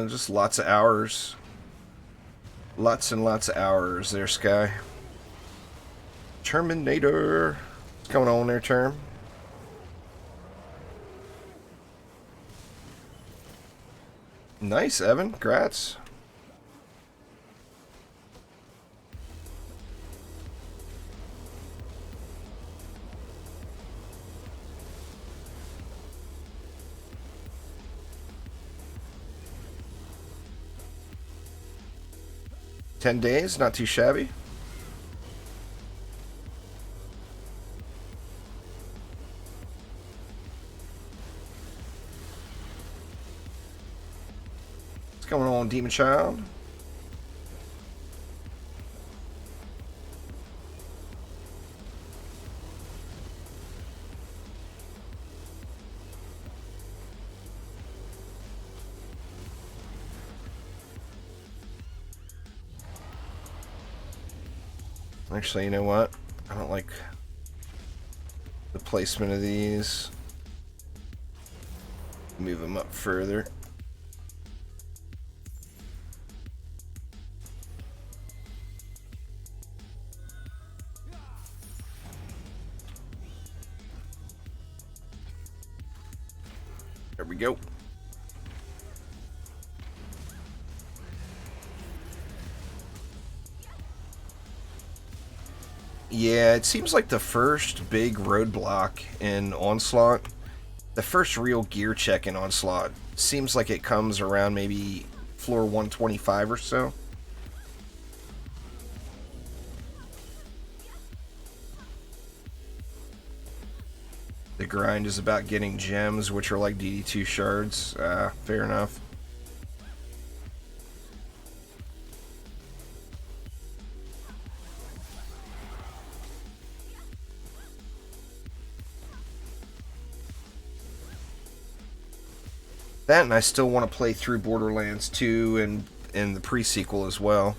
Just lots of hours. Lots and lots of hours there, Sky. Terminator. What's going on there, Term? Nice, Evan. Congrats. $10 days, not too shabby. What's going on, Demon Child? Actually, you know what? I don't like the placement of these. Move them up further. There we go. Yeah, it seems like the first big roadblock in Onslaught, the first real gear check in Onslaught, seems like it comes around maybe floor 125 or so. The grind is about getting gems, which are like DD2 shards. Fair enough. That, and I still want to play through Borderlands 2 and the pre-sequel as well,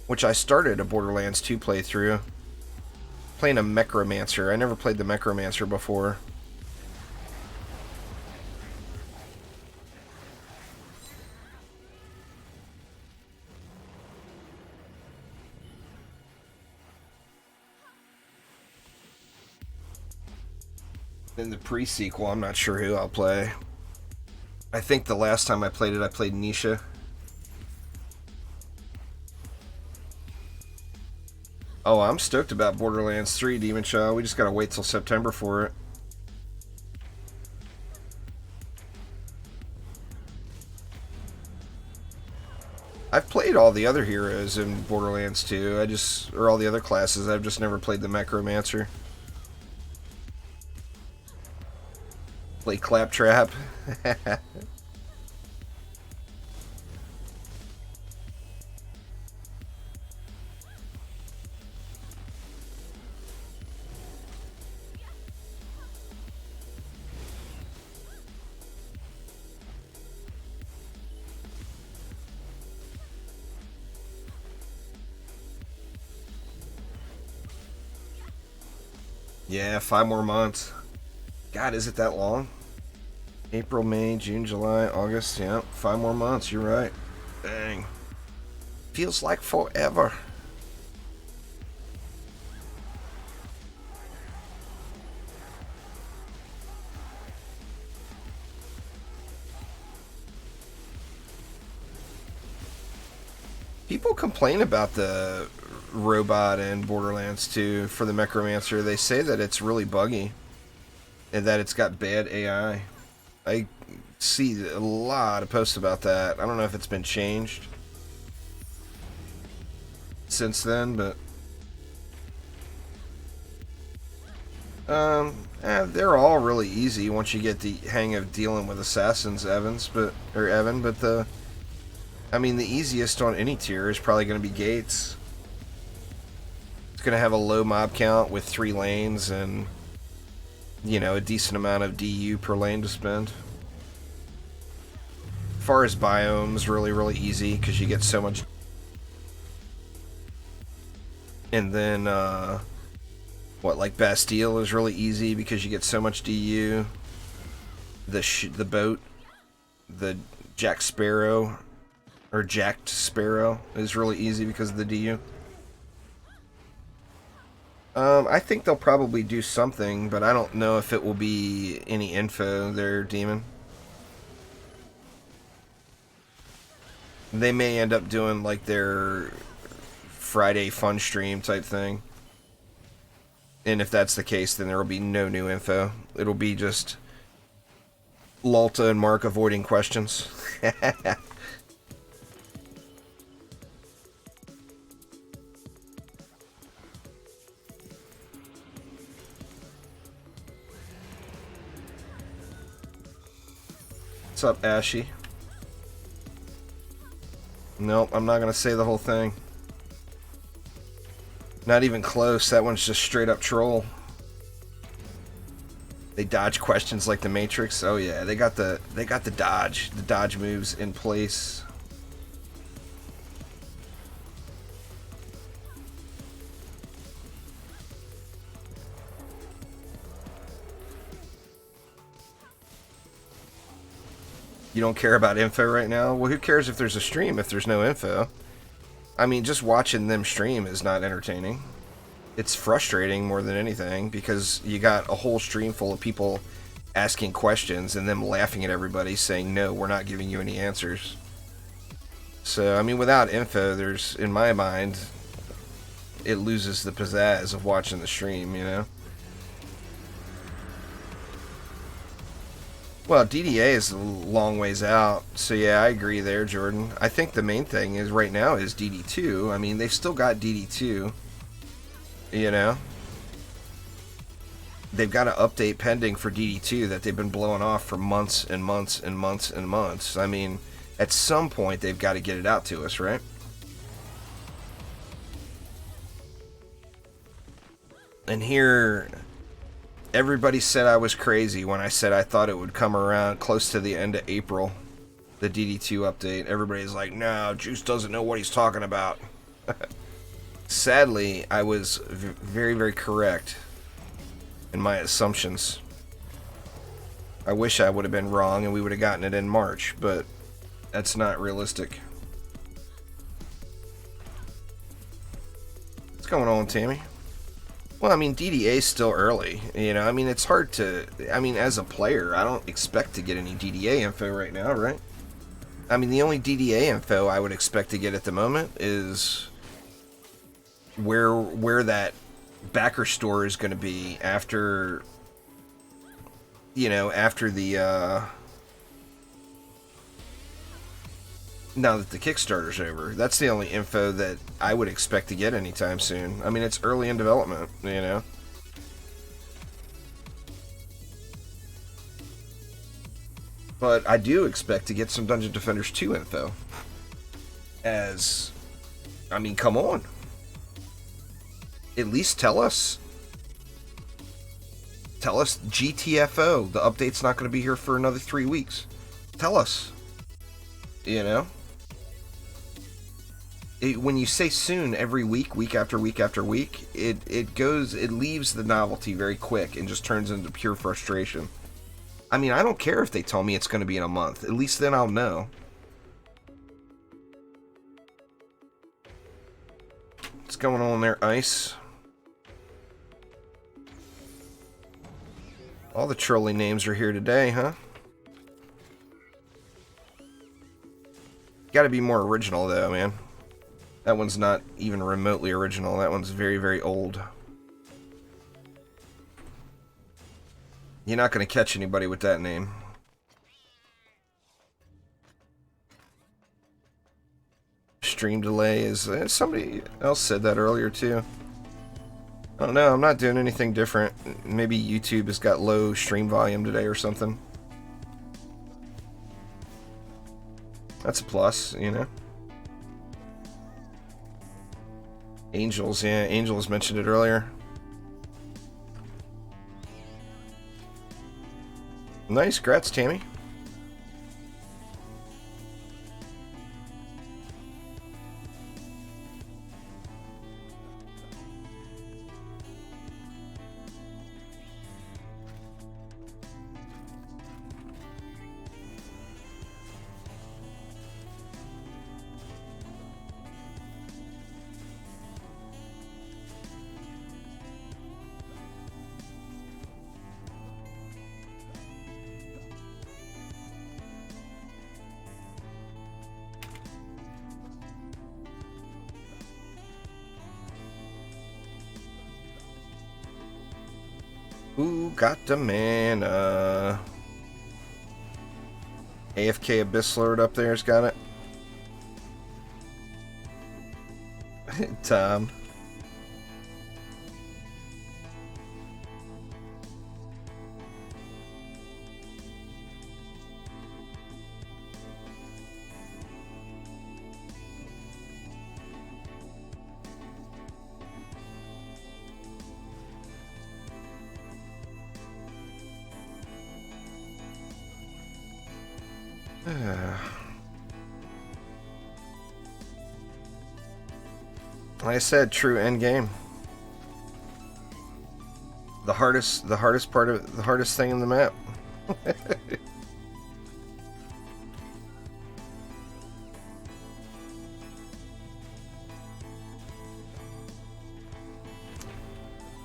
which I started a Borderlands 2 playthrough. Playing a Mechromancer. I never played the Mechromancer before. In the pre-sequel, I'm not sure who I'll play. I think the last time I played it, I played Nisha. Oh, I'm stoked about Borderlands 3, Demon Child. We just gotta wait till September for it. I've played all the other heroes in Borderlands 2. Or all the other classes. I've just never played the Mechromancer. Play Claptrap. Yeah, 5 more months. God, is it that long? April, May, June, July, August. Yeah, 5 more months. You're right. Dang. Feels like forever. People complain about the robot in Borderlands 2 for the Mechromancer. They say that it's really buggy and that it's got bad AI. I see a lot of posts about that. I don't know if it's been changed since then, but they're all really easy once you get the hang of dealing with assassins, Evan. But the easiest on any tier is probably going to be Gates. It's going to have a low mob count with 3 lanes and, you know, a decent amount of DU per lane to spend. As far as biomes, really easy because you get so much. And then, like Bastille is really easy because you get so much DU. The boat, the Jack Sparrow, or Jacked Sparrow is really easy because of the DU. I think they'll probably do something, but I don't know if it will be any info there, Demon. They may end up doing like their Friday fun stream type thing. And if that's the case, then there will be no new info. It'll be just Lalta and Mark avoiding questions. What's up, Ashy? Nope, I'm not going to say the whole thing. Not even close. That one's just straight up troll. They dodge questions like the Matrix. Oh yeah, they got the dodge moves in place. You don't care about info right now? Well, who cares if there's a stream if there's no info? I mean, just watching them stream is not entertaining. It's frustrating more than anything because you got a whole stream full of people asking questions and them laughing at everybody saying, no, we're not giving you any answers. So, I mean, without info, there's, in my mind, it loses the pizzazz of watching the stream, you know? Well, DDA is a long ways out, so yeah, I agree there, Jordan. I think the main thing is right now is DD2. I mean, they've still got DD2, you know? They've got an update pending for DD2 that they've been blowing off for months and months and months and months. I mean, at some point, they've got to get it out to us, right? And here, everybody said I was crazy when I said I thought it would come around close to the end of April, the DD2 update. Everybody's like, no, Juice doesn't know what he's talking about. Sadly, I was very, very correct in my assumptions. I wish I would have been wrong and we would have gotten it in March, but that's not realistic. What's going on, Tammy? Well, I mean, DDA is still early, you know, I mean, it's hard to, I mean, as a player, I don't expect to get any DDA info right now, right? I mean, the only DDA info I would expect to get at the moment is where that backer store is going to be after, you know, after the, now that the Kickstarter's over. That's the only info that I would expect to get anytime soon. I mean, it's early in development, you know. But I do expect to get some Dungeon Defenders 2 info. As, I mean, come on. At least tell us. Tell us GTFO. The update's not going to be here for another 3 weeks. Tell us. You know? When you say soon every week, week after week after week, it leaves the novelty very quick and just turns into pure frustration. I mean, I don't care if they tell me it's going to be in a month. At least then I'll know. What's going on there, Ice? All the trolley names are here today, huh? Gotta be more original, though, man. That one's not even remotely original. That one's very, very old. You're not going to catch anybody with that name. Stream delay is... somebody else said that earlier, too. I don't know. I'm not doing anything different. Maybe YouTube has got low stream volume today or something. That's a plus, you know? Angels, yeah, Angels mentioned it earlier. Nice, grats, Tammy. Who got the mana? AFK Abyss Lord up there's got it. Tom. Like I said, true end game. The hardest thing in the map.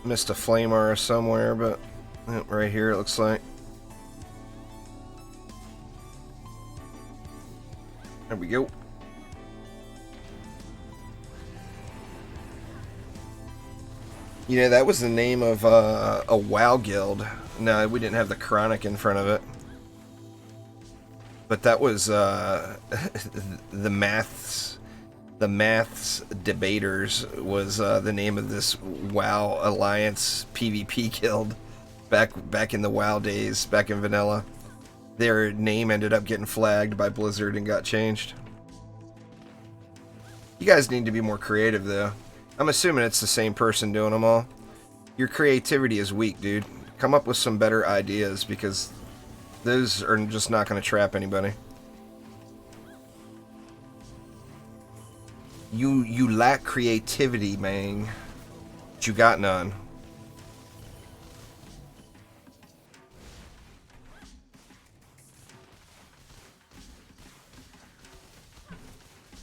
Missed a flame aura somewhere, but right here it looks like. There we go. You know, that was the name of a WoW guild. No, we didn't have the chronic in front of it. But that was the maths debaters was the name of this WoW Alliance PvP guild back in the WoW days, back in vanilla. Their name ended up getting flagged by Blizzard and got changed. You guys need to be more creative, though. I'm assuming it's the same person doing them all. Your creativity is weak, dude. Come up with some better ideas, because those are just not going to trap anybody. You lack creativity, man. But you got none.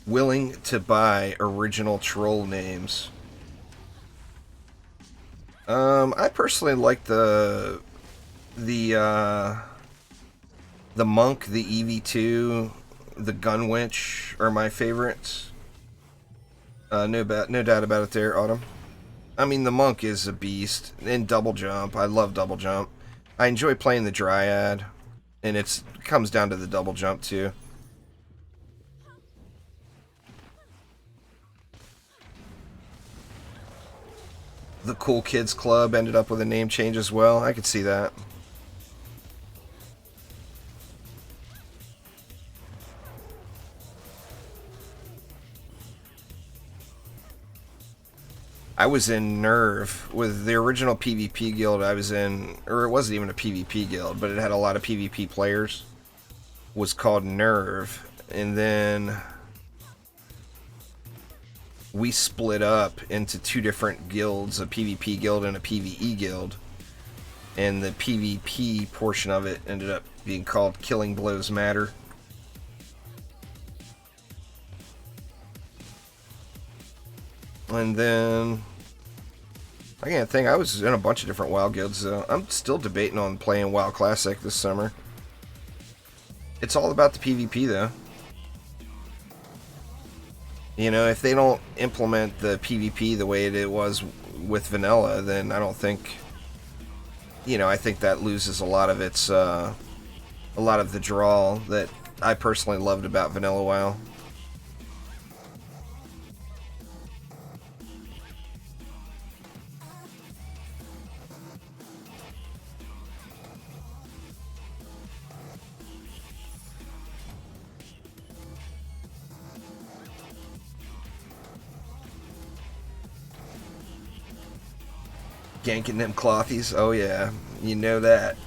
Willing to buy original troll names. I personally like the monk, the EV2, the gunwitch are my favorites. No doubt about it there, Autumn. I mean, the monk is a beast. And double jump. I love double jump. I enjoy playing the dryad. And it comes down to the double jump, too. The Cool Kids Club ended up with a name change as well. I could see that. I was in Nerve with the original PvP guild I was in, or it wasn't even a PvP guild, but it had a lot of PvP players. Was called Nerve, and then we split up into two different guilds, a PvP guild and a PvE guild. And the PvP portion of it ended up being called Killing Blows Matter. And then I can't think. I was in a bunch of different WoW guilds, though. I'm still debating on playing WoW Classic this summer. It's all about the PvP, though. You know, if they don't implement the PvP the way it was with vanilla, then I don't think, you know, I think that loses a lot of its, a lot of the draw that I personally loved about vanilla WoW. Ganking them clothies, oh yeah, you know that.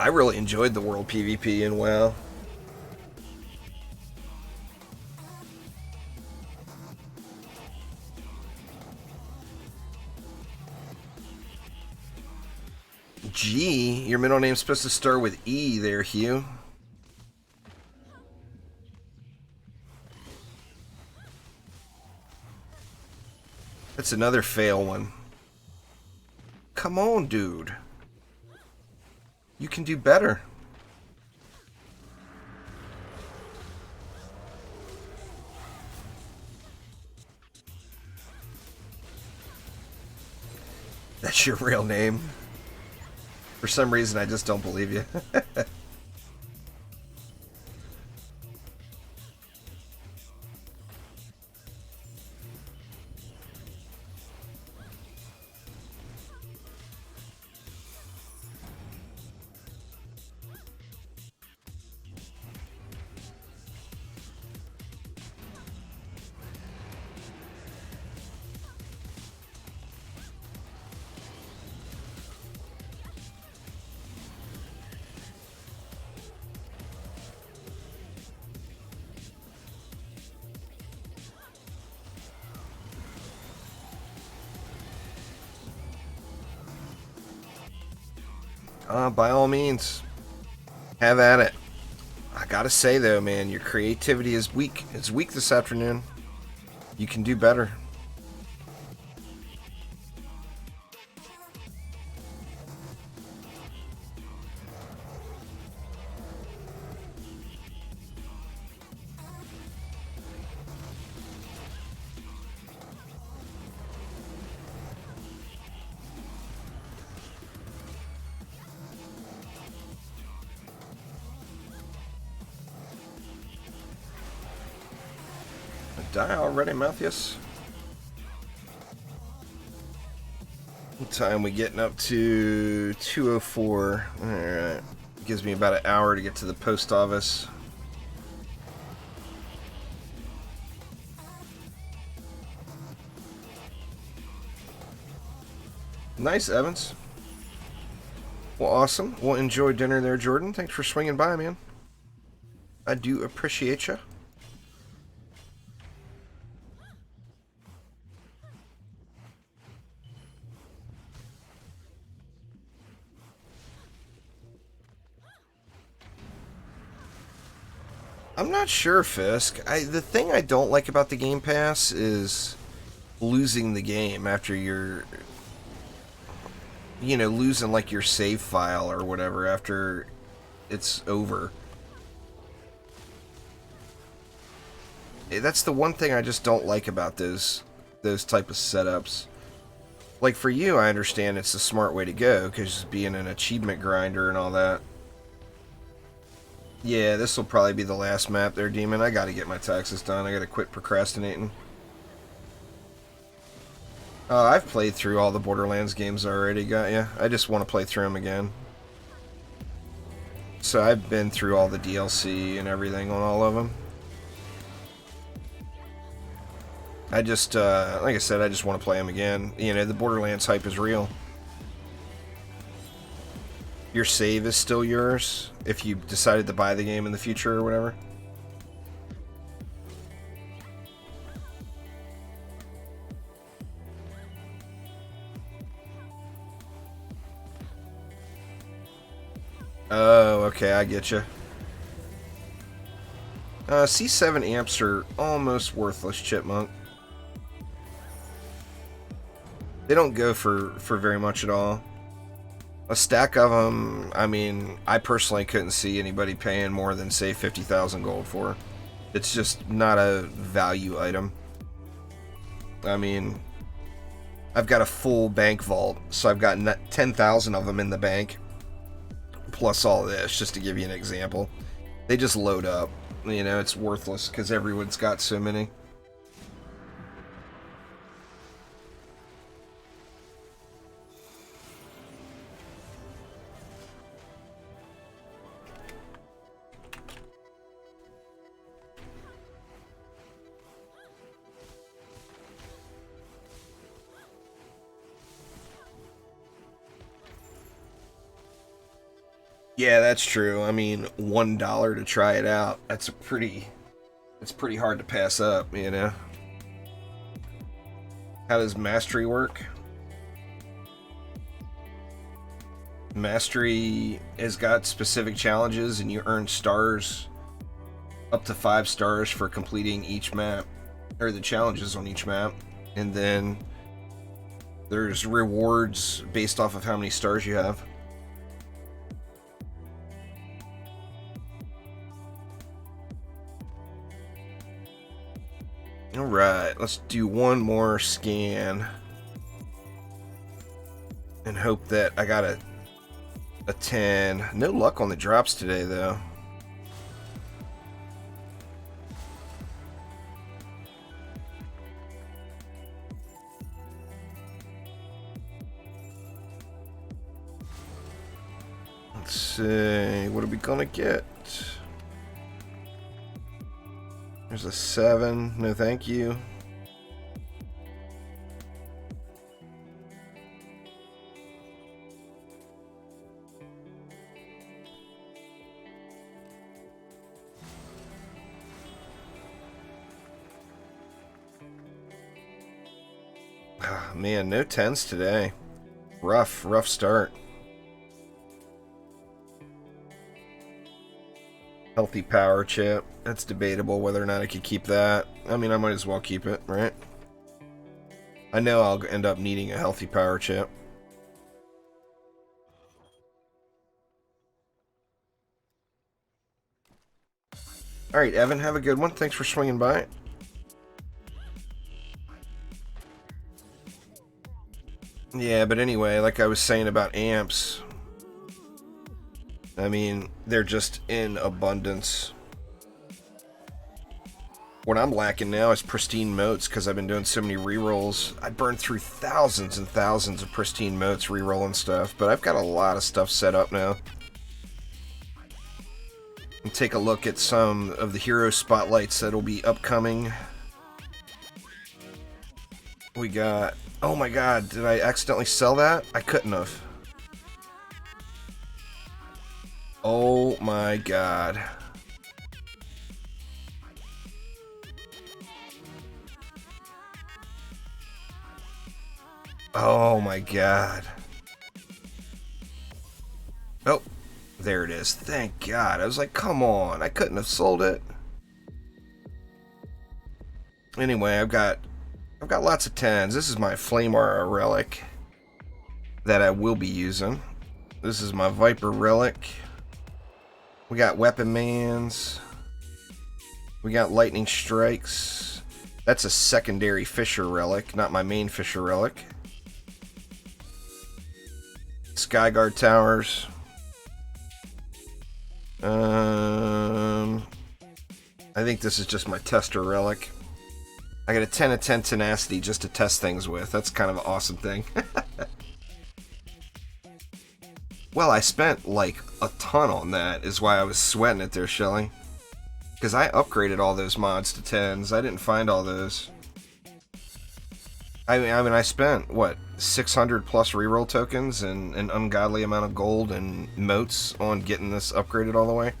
I really enjoyed the world PvP in WoW. G, your middle name's supposed to start with E there, Hugh. That's another fail one. Come on, dude. You can do better. That's your real name. For some reason, I just don't believe you. By all means, have at it. I gotta say though, man, your creativity is weak. It's weak this afternoon. You can do better. die already, Matthias? What time we getting up to? 2:04. Alright. Gives me about an hour to get to the post office. Nice, Evans. Well, awesome. Well, enjoy dinner there, Jordan. Thanks for swinging by, man. I do appreciate you. I'm not sure, Fisk. The thing I don't like about the Game Pass is losing the game after you're, you know, losing like your save file or whatever after it's over. That's the one thing I just don't like about those type of setups. Like for you, I understand it's the smart way to go because being an achievement grinder and all that. Yeah, this will probably be the last map there, Demon. I gotta get my taxes done. I gotta quit procrastinating. I've played through all the Borderlands games already, got ya. I just want to play through them again. So I've been through all the DLC and everything on all of them. I just, like I said, I just want to play them again. You know, the Borderlands hype is real. Your save is still yours if you decided to buy the game in the future or whatever. Oh, okay, I get you. C7 amps are almost worthless, Chipmunk. They don't go for very much at all. A stack of them, I mean, I personally couldn't see anybody paying more than, say, 50,000 gold for. It's just not a value item. I mean, I've got a full bank vault, so I've got 10,000 of them in the bank, plus all this, just to give you an example. They just load up. You know, it's worthless because everyone's got so many. Yeah, that's true. I mean, $1 to try it out. It's pretty hard to pass up, you know. How does mastery work? Mastery has got specific challenges and you earn stars, up to 5 stars for completing each map, or the challenges on each map. And then there's rewards based off of how many stars you have. Alright, let's do one more scan. And hope that I got a 10. No luck on the drops today, though. Let's see, what are we gonna get? There's a 7. No, thank you. Ah, man, no 10s today. Rough start. Healthy power chip. That's debatable whether or not I could keep that. I mean, I might as well keep it, right? I know I'll end up needing a healthy power chip. Alright, Evan, have a good one. Thanks for swinging by. Yeah, but anyway, like I was saying about amps, I mean, they're just in abundance. What I'm lacking now is pristine motes because I've been doing so many rerolls. I burned through thousands and thousands of pristine motes rerolling stuff, but I've got a lot of stuff set up now. And take a look at some of the hero spotlights that'll be upcoming. We got... Oh my god, did I accidentally sell that? I couldn't have. Oh my god. Oh my god. Oh, there it is. Thank God. I was like, come on. I couldn't have sold it. Anyway, I've got lots of 10s. This is my Flame Aura relic that I will be using. This is my Viper relic. We got Weapon Mans. We got Lightning Strikes. That's a secondary Fisher relic, not my main Fisher relic. Skyguard Towers. I think this is just my Tester relic. I got a 10 of 10 tenacity just to test things with. That's kind of an awesome thing. Well, I spent like a ton on that, is why I was sweating it there, Shelly. Because I upgraded all those mods to 10s. I didn't find all those. I mean, I spent, what, 600 plus reroll tokens and an ungodly amount of gold and motes on getting this upgraded all the way.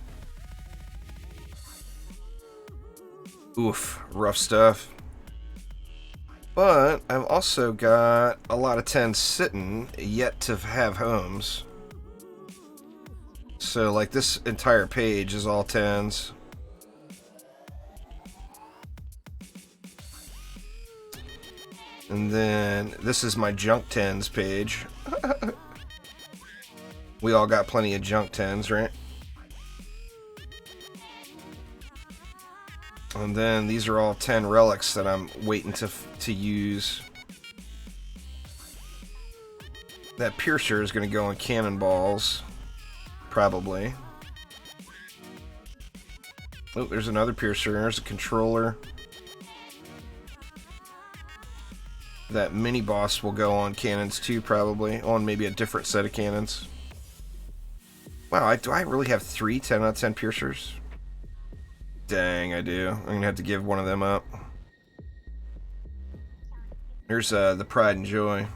Oof, rough stuff. But I've also got a lot of 10s sitting yet to have homes. So, like, this entire page is all 10s. And then this is my junk 10s page. We all got plenty of junk 10s, right? And then these are all 10 relics that I'm waiting to use. That Piercer is going to go on cannonballs. Probably. Oh, there's another Piercer. There's a controller. That mini boss will go on cannons too, probably. On maybe a different set of cannons. Wow, do I really have 3 10 out of 10 Piercers? Dang, I do. I'm going to have to give one of them up. There's the Pride and Joy.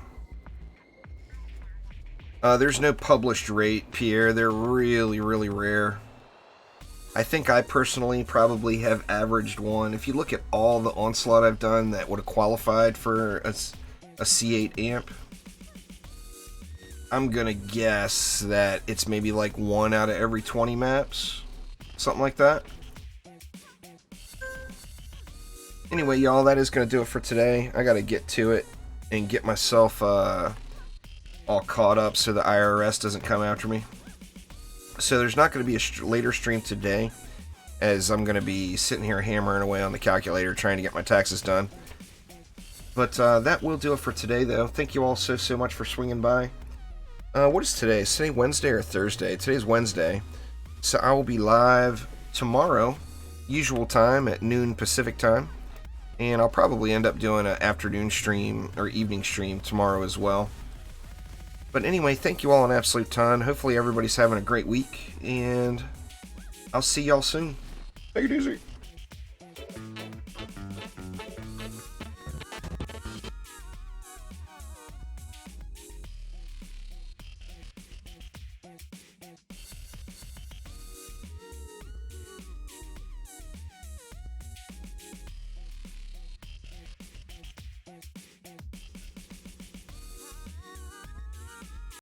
There's no published rate, Pierre. They're really, really rare. I think I personally probably have averaged one. If you look at all the Onslaught I've done that would have qualified for a C8 amp, I'm going to guess that it's maybe like 1 out of every 20 maps. Something like that. Anyway, y'all, that is going to do it for today. I got to get to it and get myself all caught up so the IRS doesn't come after me. So there's not going to be a later stream today, as I'm going to be sitting here hammering away on the calculator trying to get my taxes done. But that will do it for today, though. Thank you all so much for swinging by. What is today? Is today Wednesday or Thursday? Today's Wednesday. So I will be live tomorrow, usual time at noon Pacific time. And I'll probably end up doing an afternoon stream or evening stream tomorrow as well. But anyway, thank you all an absolute ton. Hopefully everybody's having a great week, and I'll see y'all soon. Take it easy.